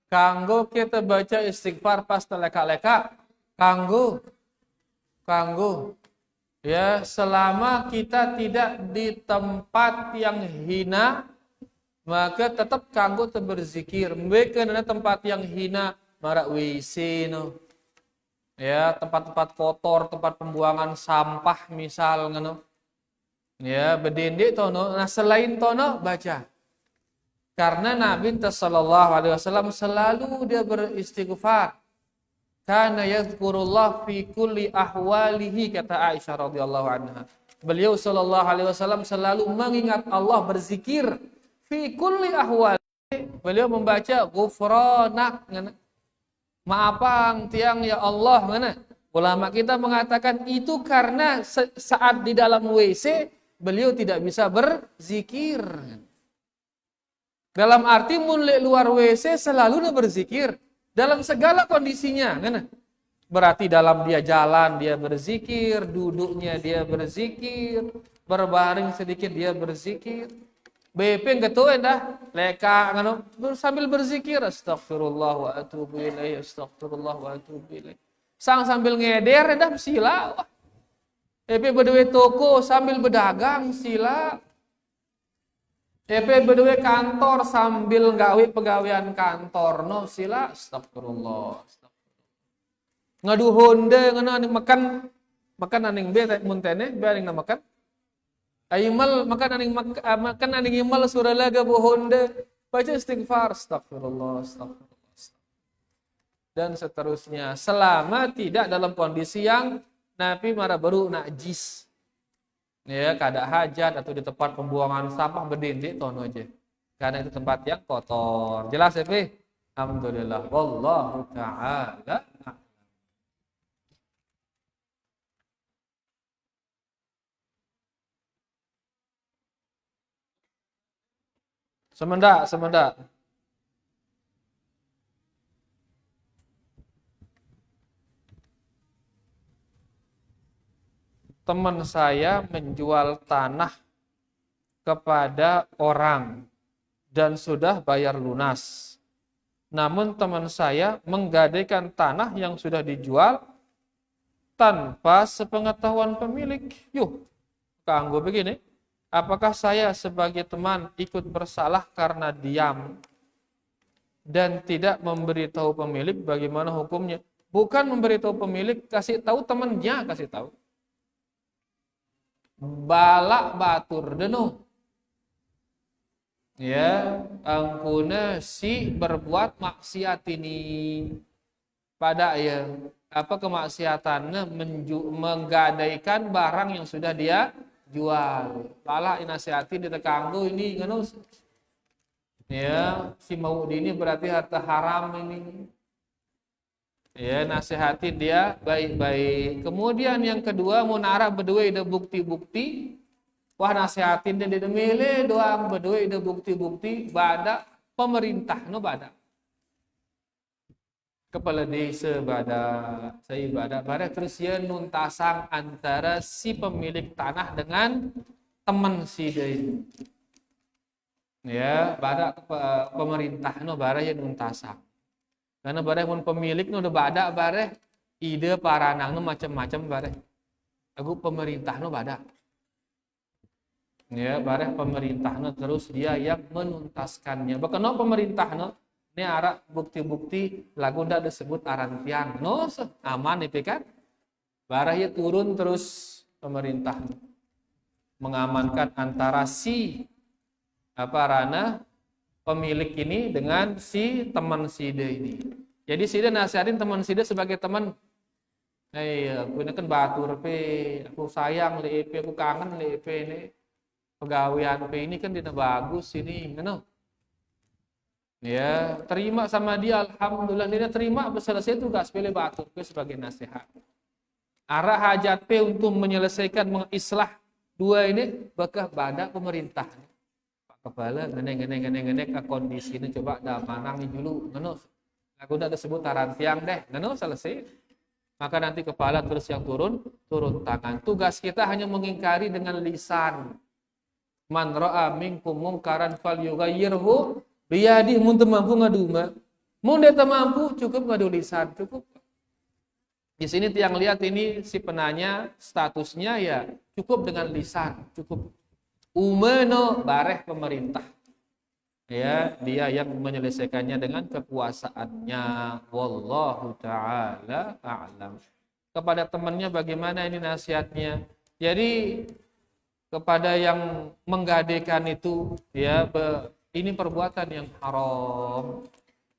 Kanggo kita baca istighfar pas teleka-leka, kanggo ya selama kita tidak di tempat yang hina, maka tetap kanggo berzikir. Mereka ada tempat yang hina, marak WC no. Ya, tempat-tempat kotor, tempat pembuangan sampah misal ngono. Ya, bedende tono. Nah, selain tono baca. Karena Nabi sallallahu alaihi wasallam selalu dia beristighfar. Kana yadhkurullah fi kulli ahwalihi, kata Aisyah radhiyallahu anha. Beliau sallallahu alaihi wasallam selalu mengingat Allah, berzikir fi kulli ahwali. Beliau membaca ghufranak, maafang tiang ya Allah, ngana. Ulama kita mengatakan itu karena saat di dalam WC beliau tidak bisa berzikir. Dalam arti mulai luar WC selalu berzikir dalam segala kondisinya, kan? Berarti dalam dia jalan dia berzikir, duduknya dia berzikir, berbaring sedikit dia berzikir. BP ngetuin dah, leka kan sambil berzikir, astagfirullah wa atubu ilaih, astagfirullah wa atubu ilaih. Sang sambil ngeder dah sila. BP berdua toko sambil berdagang sila. BP berdua kantor sambil gawe pegawaian kantor, no sila, astagfirullah. Ngadu honde ngana makan aning be muntene be aning makan. Aimal makan aning imal surah laga bu honde baca istighfar, astagfirullah, astagfirullah. dan seterusnya. Selama tidak dalam kondisi yang Nabi marah baru najis. Ya, kada hajat atau di tempat pembuangan sampah berdinding tono aja. Karena itu tempat yang kotor. Jelas ya, Pi? Alhamdulillah. Wallahu ta'ala. Semendak. Teman saya menjual tanah kepada orang dan sudah bayar lunas. Namun teman saya menggadaikan tanah yang sudah dijual tanpa sepengetahuan pemilik. Yuh, kanggo begini. Apakah saya sebagai teman ikut bersalah karena diam dan tidak memberitahu pemilik? Bagaimana hukumnya? Bukan memberitahu pemilik, kasih tahu temannya, kasih tahu. Balak batur denu. Ya, angkuna si berbuat maksiat ini pada ya apa kemaksiatannya menggadaikan barang yang sudah dia jual. Lala inasihati ditekanggu ini nganus. Ya, si Maudi ini berarti harta haram ini. Ya, nasihati dia baik-baik. Kemudian yang kedua munara berdua ide bukti-bukti. Wah nasihatin dia milih doang berdua ide bukti-bukti bada pemerintah no bada. Kepala desa bada, saya bada terus ya nuntasang antara si pemilik tanah dengan teman si dia ini. Ya, bada pemerintah no bara ya nuntasang. Karena bara mun pemilik no udah bada bare ide paranang no macam-macam bare. Aku pemerintah no bada. Ya, bare pemerintah no terus dia yang menuntaskannya. Bahkan no pemerintah no ini arah bukti-bukti lagu ndak disebut arantian. No, aman itu kan. Barahnya turun terus pemerintah mengamankan antara si rana pemilik ini dengan si teman si D ini. Jadi si D nasihatin teman si D sebagai teman. Aku ini kan batur pe, aku sayang le pe, aku kangen le pe ini. Pegawaian pe ini kan dia bagus ini, kan? Ya, terima sama dia, alhamdulillah dia terima selesai tugas pilih batur pe sebagai nasihat. Arah hajat pe untuk menyelesaikan mengislah dua ini bakal bada pemerintah. Pak kepala ngene ke kondisi ini coba dah manang dulu, ngono. Aku udah disebut tarantiang deh, ngono selesai. Maka nanti kepala terus yang turun tangan. Tugas kita hanya mengingkari dengan lisan. Man ra'a minkum mungkaran falyughayyirhu biyadi mun mampu ngadu mah. Mun dia mampu cukup ngadu lisan, cukup. Di sini yang lihat ini si penanya statusnya ya cukup dengan lisan, cukup. Umeno bareh pemerintah. Ya, dia yang menyelesaikannya dengan kekuasaannya. Wallahu taala a'lam. Kepada temannya bagaimana ini nasihatnya? Jadi kepada yang menggadaikan itu ya ini perbuatan yang haram.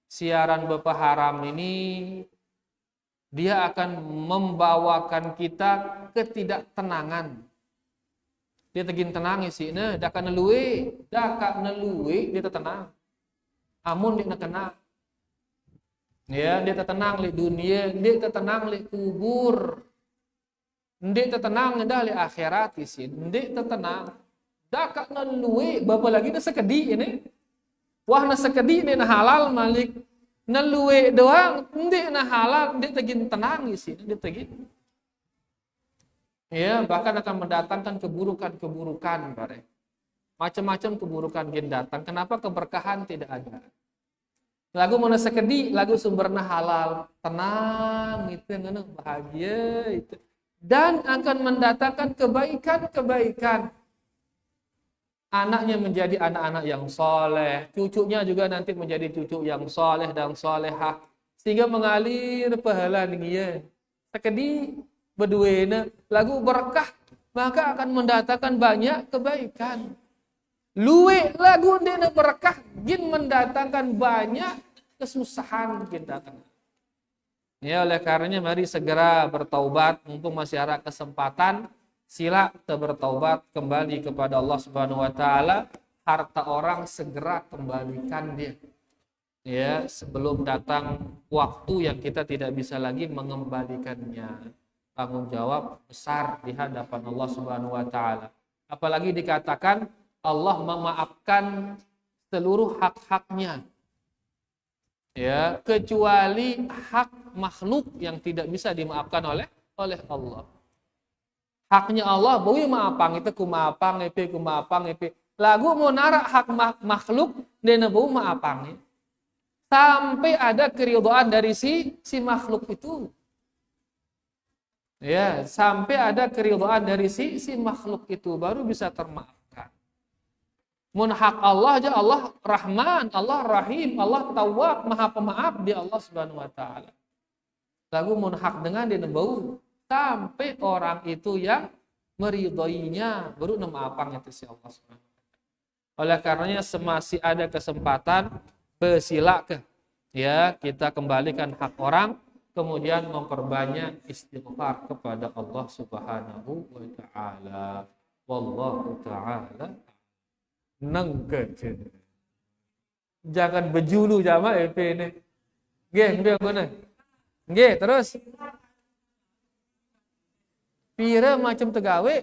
Siaran bapa haram ini dia akan membawakan kita ketidaktenangan. Dia tegin tenang sih, nah, dah kan nelui, dia tenang. Amun dia tenang. Ya, dia tenang di dunia, dia tenang di kubur. Dia tenang dah di akhirat sih, dia tenang. Dah kan nelui, bapa lagi dah sekedi ini. Wah na sekedi dia na halal malik. Nelui doang, dia na halal, dia tegin tenang sih, dia tegin. Ya, bahkan akan mendatangkan keburukan-keburukan, bare. Macam-macam keburukan yang datang. Kenapa keberkahan tidak ada? Lagu mana sekedi, lagu sumbernya halal, tenang itu yang bahagia itu. Dan akan mendatangkan kebaikan-kebaikan. Anaknya menjadi anak-anak yang soleh, cucunya juga nanti menjadi cucu yang soleh dan solehah, sehingga mengalir pahala dia. Sekedi berduena lagu berkah maka akan mendatangkan banyak kebaikan. Luwe lagu dena berkah jin mendatangkan banyak kesusahan jin datang. Ya, oleh karenanya mari segera bertaubat mumpung masih ada kesempatan. Sila kita bertaubat kembali kepada Allah Subhanahu wa taala. Harta orang segera kembalikan dia. Ya, sebelum datang waktu yang kita tidak bisa lagi mengembalikannya. Tanggung jawab besar di hadapan Allah Subhanahu wa taala. Apalagi dikatakan Allah memaafkan seluruh hak-haknya. Ya, kecuali hak makhluk yang tidak bisa dimaafkan oleh Allah. Haknya Allah bui maafang itu kumaafang epe kumaafang epe. Lagu mau narak hak makhluk dan bau maafang. Sampai ada keridhaan dari si makhluk itu. Ya, sampai ada keridhaan dari si makhluk itu baru bisa termaafkan. Mun hak Allah aja, Allah Rahman, Allah Rahim, Allah Tawwab, Maha Pemaaf di Allah Subhanahu wa taala. Lagu mun hak dengan dia bau sampai orang itu yang meridhoinya baru nemaafang itu si Allah Subhanahu wa taala. Oleh karenanya semasih ada kesempatan bersilakan ya kita kembalikan hak orang, kemudian memperbanyak istighfar kepada Allah Subhanahu wa taala. Wallahu taala nengke. Jangan bejulu jama EP ini. Nggih, nggih ngono. Nggih, terus. Pira macam tegawe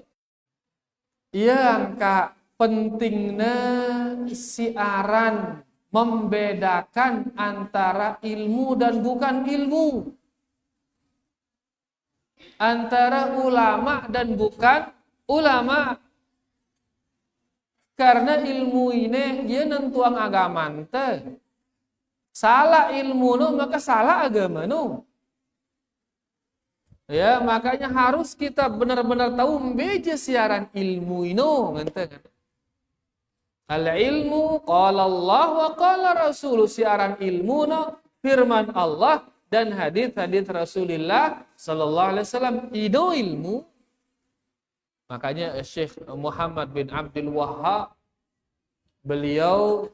yang kak pentingnya siaran membedakan antara ilmu dan bukan ilmu. Antara ulama dan bukan ulama. Karena ilmu ini dia nentuang agama ente. Salah ilmu nu maka salah agama nu. Ya, makanya harus kita benar-benar tahu membeja siaran ilmu ini ente. Al ilmu qala Allah wa qala Rasul, siaran ilmu nu firman Allah dan hadis-hadis Rasulullah sallallahu alaihi wasallam itu ilmu. Makanya Syekh Muhammad bin Abdul Wahhab beliau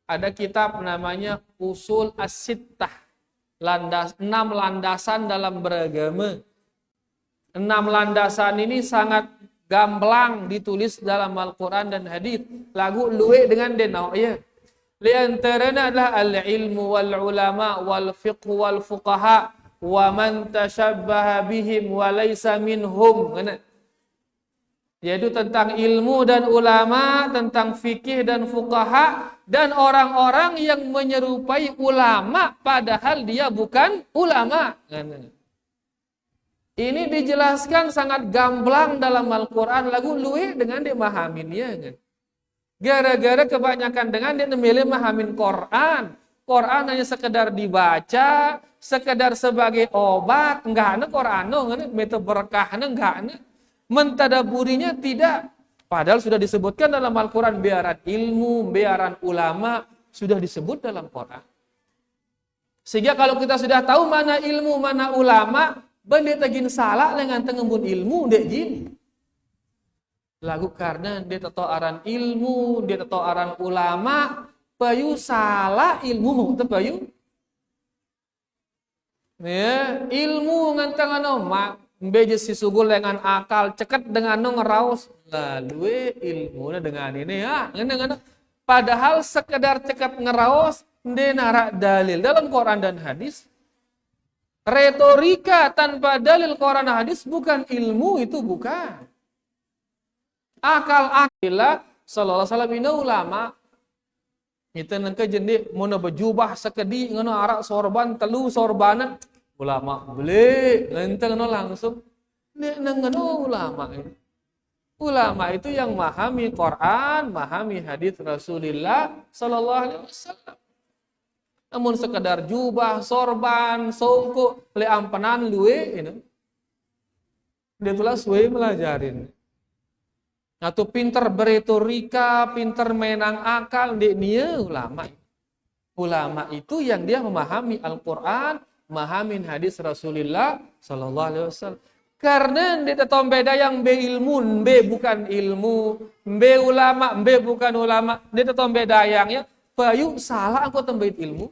ada kitab namanya Usul As-Sittah, 6 landasan dalam beragama. 6 landasan ini sangat gamblang ditulis dalam Al-Quran dan hadis. Lagu luwe dengan denau ya. Li antaranya adalah al-ilmu wal ulama wal fiqh wal fuqaha wa man tashabbaha bihim wa laysa minhum. Yaitu tentang ilmu dan ulama, tentang fikih dan fuqaha, dan orang-orang yang menyerupai ulama padahal dia bukan ulama. Ini dijelaskan sangat gamblang dalam Al-Quran. Lagu luwe dengan dia mahaminnya. Gara-gara kebanyakan dengan dia memilih mahamin Quran. Quran hanya sekedar dibaca, sekedar sebagai obat. Enggak ada Quran, meta berkahnya enggak ada. Mentadaburinya tidak. Padahal sudah disebutkan dalam Al-Quran biaran ilmu, biaran ulama sudah disebut dalam Quran. Sehingga kalau kita sudah tahu mana ilmu, mana ulama, benda tagin salah dengan tengembun ilmu dek jin. Lagu karena dia tahu aran ilmu, dia tahu aran ulama, payu salah ilmu mau payu. Ya, ilmu ngantangan mak beje si sugul dengan akal ceket dengan no ngeraus lalu ilmu dengan ini ya ngene padahal sekedar ceket ngeraus ndenara dalil dalam Quran dan hadis. Retorika tanpa dalil Quran dan hadis bukan ilmu, itu bukan akal akila. Sallallahu alaihi wasallam ini ulama itu nengke jendi mun bejubah sekedi ngono arak sorban telu sorbanan ulama beli lenteng no langsung nengono ulama itu. Ulama itu yang memahami Quran, memahami hadis Rasulullah sallallahu alaihi wasallam. Namun sekedar jubah, sorban, songko, le ampenan luwe ini. Dia tulah suwe melajarin. Atau pinter beretorika, pinter menang akal, dia ulama. Ulama itu yang dia memahami Al-Quran, memahami hadis Rasulullah sallallahu alaihi wasallam. Karena dia tahu beda yang be ilmu, be bukan ilmu, be ulama, be bukan ulama. Dia tahu beda yang ya, bayu salah aku tambah ilmu.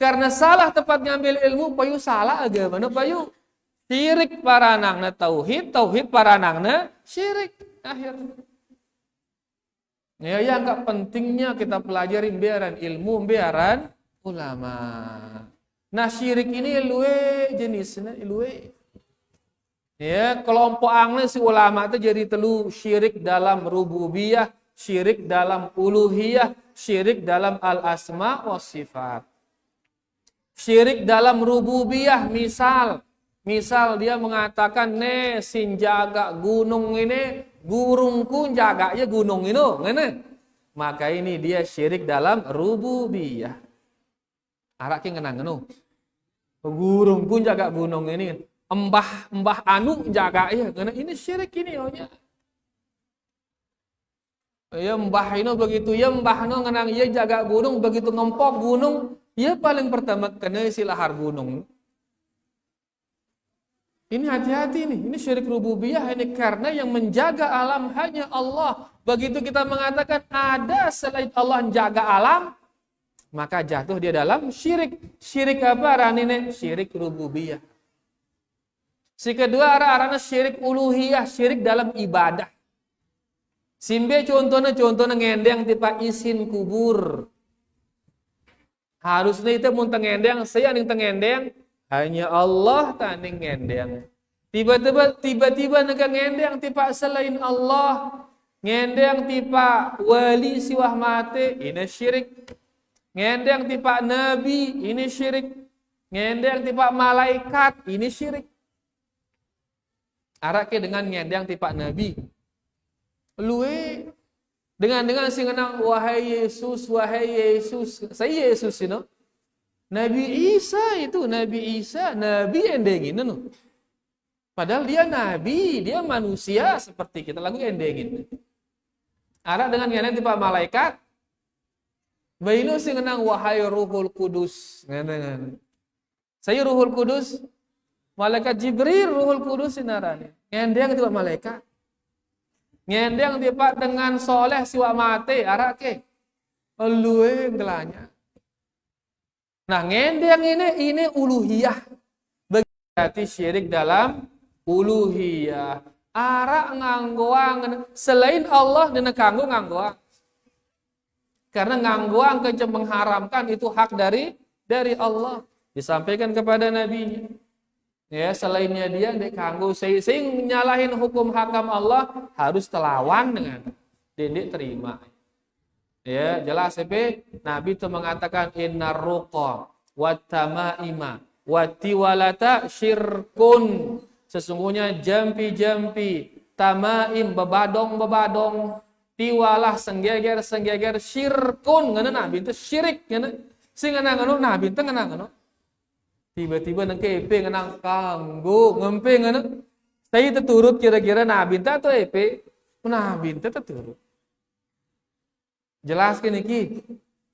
Karena salah tempat ngambil ilmu, payu salah agama, payu syirik para nangna tauhid, tauhid para nangna syirik. Akhirnya. Ya, yang gak pentingnya kita pelajarin biaran ilmu, biaran ulama. Nah, syirik ini luwe jenisnya, luwe. Ya, kelompok angna si ulama itu jadi telu syirik dalam rububiyah, syirik dalam uluhiyah, syirik dalam al-asma wa sifat. Syirik dalam rububiyah, misal dia mengatakan sin jaga gunung ini, gurungku jaga ya gunung ini, ngene. Maka ini dia syirik dalam rububiyah. Arak ki ngenang ngono. Gurungku jaga gunung ini, mbah anu jaga ya, ngene ini syirik ini ohnya. Ya mbah ini begitu, ya mbah no ngenang ya jaga gunung, begitu ngempok gunung, ya paling pertama kena si lahar gunung. Ini hati-hati nih, ini syirik rububiyah ini karena yang menjaga alam hanya Allah. Begitu kita mengatakan ada selain Allah yang jaga alam, maka jatuh dia dalam syirik. Syirik apa ranine? Syirik rububiyah. Si kedua arahnya syirik uluhiyah, syirik dalam ibadah. Simbe contohnya ngendeng tipa isin kubur. Harusnya itu mun tengendeng, saya ning tengendeng hanya Allah taning ngendeng. Tiba-tiba nega ngendeng tipa selain Allah. Ngendeng tipa wali siwah mate, ini syirik. Ngendeng tipa nabi, ini syirik. Ngendeng tipa malaikat, ini syirik. Arake dengan ngendeng tipa nabi. Luwe dengan sing ngenang wahai Yesus, saya Yesus you know? Nabi Isa itu Nabi endengin no. Padahal dia nabi, dia manusia seperti kita lagu endengin. Ada dengan ngenang tipe malaikat. Bainu sing ngenang wahai Ruhul Kudus. Ngenang. Saya Ruhul Kudus, malaikat Jibril Ruhul Kudus sinarane. Ngendeng tipe malaikat. Ngendeng tipe dengan soleh siwa mate arake. Luwe ngelanya. Nah, ngendeng ini uluhiyah. Berarti syirik dalam uluhiyah. Ara nganggoang selain Allah dina kanggo nganggoang. Karena nganggoang kencang mengharamkan itu hak dari Allah. Disampaikan kepada nabinya. Ya, selainnya dia dek kanggo sing nyalahin hukum hakam Allah harus telawan dengan dendek terima. Ya, jelas Nabi itu mengatakan innar ruqa wat tamaima wat tiwalata syirkun. Sesungguhnya jampi-jampi, tamaim bebadong, tiwalah senggeger syirkun ngana Nabi itu syirik ngana. Sing ngana ngono Nabi itu ngana ngono. Tiba-tiba nang kepe ngenang kanggo ngempe ngana. Saya terturut kira-kira Nabi itu atau epe? Nabi itu terturut. Jelas kan iki?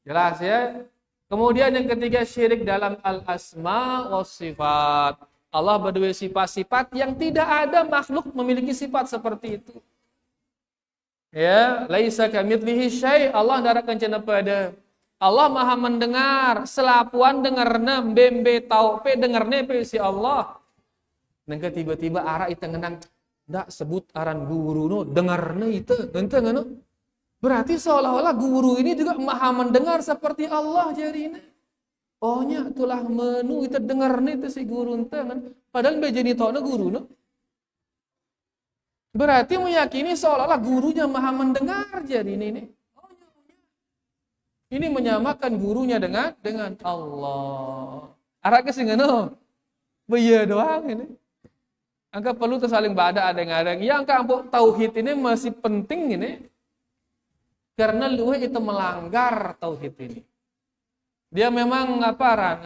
Jelas ya. Kemudian yang ketiga syirik dalam al-asma wa sifat. Allah berdua sifat-sifat yang tidak ada makhluk memiliki sifat seperti itu. Ya, laisa kamitslihi syai'. Allah ndarakan cenah pada. Allah Maha mendengar, selapuan dengarna bembe tau pe dengarne pe si Allah. Nengke tiba-tiba ara itu ngenang ndak sebut aran guru no dengarna itu ente ngono. Berarti seolah-olah guru ini juga maha mendengar seperti Allah jarina. Ohnya tulah menu itu dengar nih itu si guru ente kan. Padahal bejani tona guru no. Berarti meyakini seolah-olah gurunya maha mendengar jarina ini. Ini menyamakan gurunya dengan Allah. Arak kesing ngono. Baya doang ini. Angka perlu tersaling bada ada yang yang kampung tauhid ini masih penting ini. Karena luwe itu melanggar tauhid ini. Dia memang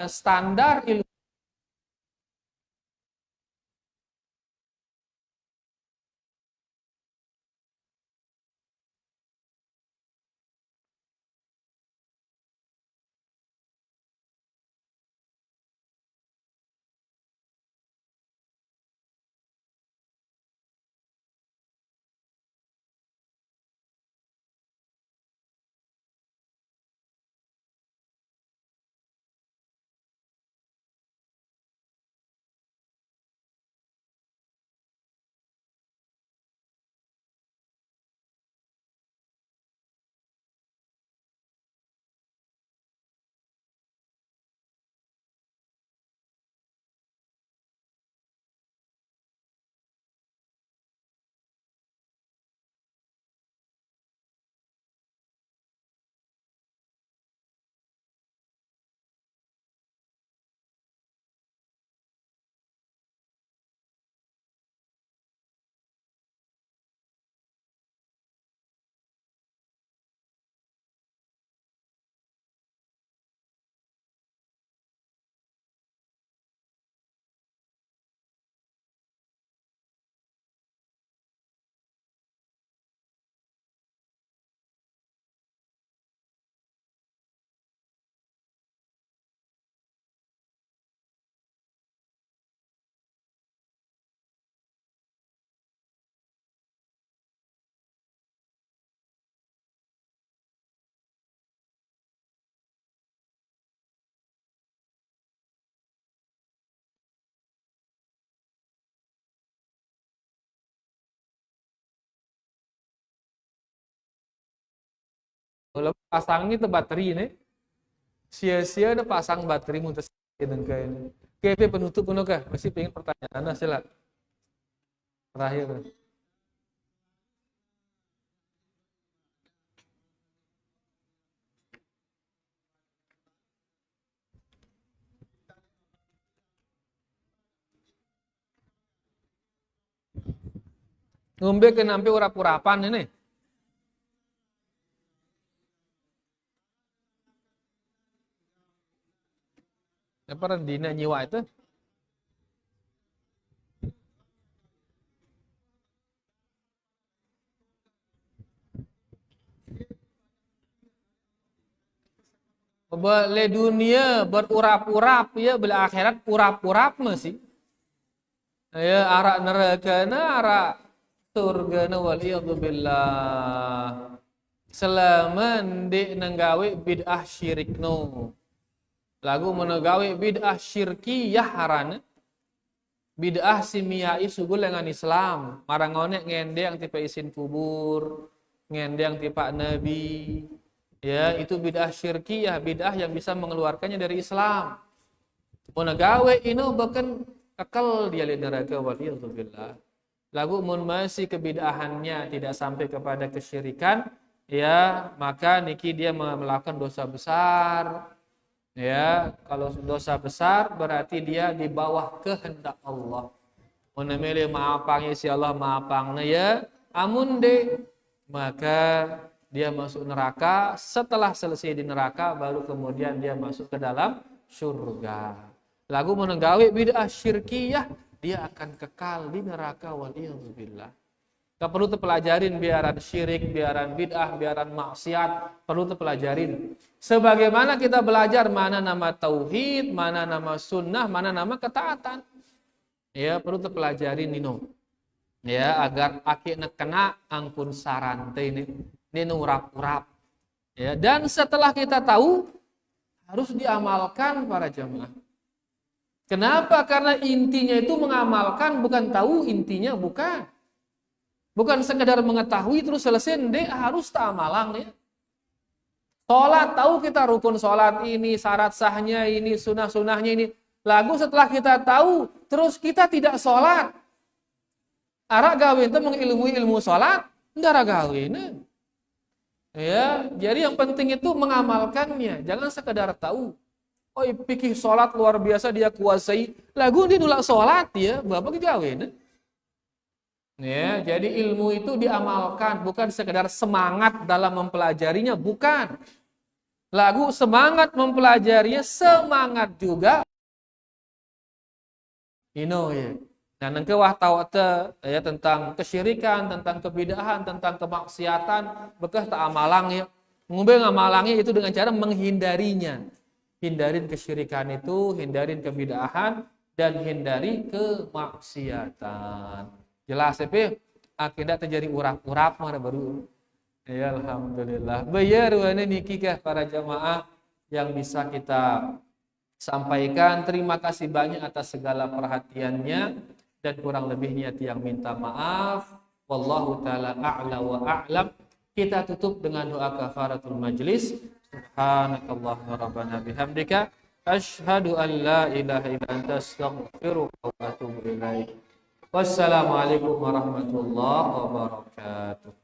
standar ilmu Kalau pasang itu baterai nih, sia-sia ada pasang baterai muntah dengan ini. Oke, penutup penuh kah? Masih pengen pertanyaan sila. Terakhir. Ngombe ke nampi urap-urapan ini. Apa dina nyiwa itu? Beli dunia berurap-urap ya, beli akhirat urap-urap masih. Ya arak neraka na arak surga na waliyadzubillah. Selama di nenggawe bid'ah syirik no. Lagu menenggawe bid'ah syirkiyah harana. Bid'ah simiyai sugul dengan Islam. Marangone ngende yang tipe isin kubur, ngende yang tipe nabi. Ya, itu bid'ah syirkiyah, bid'ah yang bisa mengeluarkannya dari Islam. Menenggawe ino bahkan kekal dia di neraka waliyadzubillah. Lagu mun masih kebid'ahannya tidak sampai kepada kesyirikan, ya maka niki dia melakukan dosa besar. Ya, kalau dosa besar berarti dia di bawah kehendak Allah. Mun memilih maafangnya si Allah maafangna ya, amun de maka dia masuk neraka. Setelah selesai di neraka baru kemudian dia masuk ke dalam surga. Lagu menenggawe bid'ah syirkiyah, dia akan kekal di neraka waliyadzubillah. Gak perlu terpelajarin biaran syirik, biaran bid'ah, biaran maksiat, perlu terpelajarin. Sebagaimana kita belajar mana nama tauhid, mana nama sunnah, mana nama ketaatan. Ya, perlu terpelajarin nino. Ya, agar akhirnya kena angkun sarante ini urap-urap. Ya, dan setelah kita tahu harus diamalkan para jamaah. Kenapa? Karena intinya itu mengamalkan, bukan tahu intinya, bukan. Bukan sekedar mengetahui terus selesai, harus ta'amalang ya. Sholat, tahu kita rukun sholat ini, syarat sahnya ini, sunah-sunahnya ini. Lagu setelah kita tahu, terus kita tidak sholat. Arak gawin itu mengilmui ilmu sholat, enggak gawin. Ya, jadi yang penting itu mengamalkannya, jangan sekedar tahu. Oh, pikir sholat luar biasa dia kuasai. Lagu dia nolak sholat ya, bapak gawin. Ya, jadi ilmu itu diamalkan, bukan sekedar semangat dalam mempelajarinya, bukan. Lagu semangat mempelajarinya, semangat juga. Ino ya. Nah, nengke wah tahu ya tentang kesyirikan, tentang kebid'ahan, tentang kemaksiatan, bekah tak amalang ya. Ngombe ngamalangnya itu dengan cara menghindarinya. Hindarin kesyirikan itu, hindarin kebid'ahan, dan hindari kemaksiatan. Jelas ya, akhirnya terjadi urap-urap mana baru. Ya alhamdulillah. Bayar wana niki kah para jamaah yang bisa kita sampaikan. Terima kasih banyak atas segala perhatiannya dan kurang lebihnya tiang minta maaf. Wallahu taala a'la wa a'lam. Kita tutup dengan doa kafaratul majlis. Subhanakallahumma rabbana bihamdika asyhadu an la ilaha illa anta astaghfiruka wa atubu ilaik. Wassalamualaikum warahmatullahi wabarakatuh.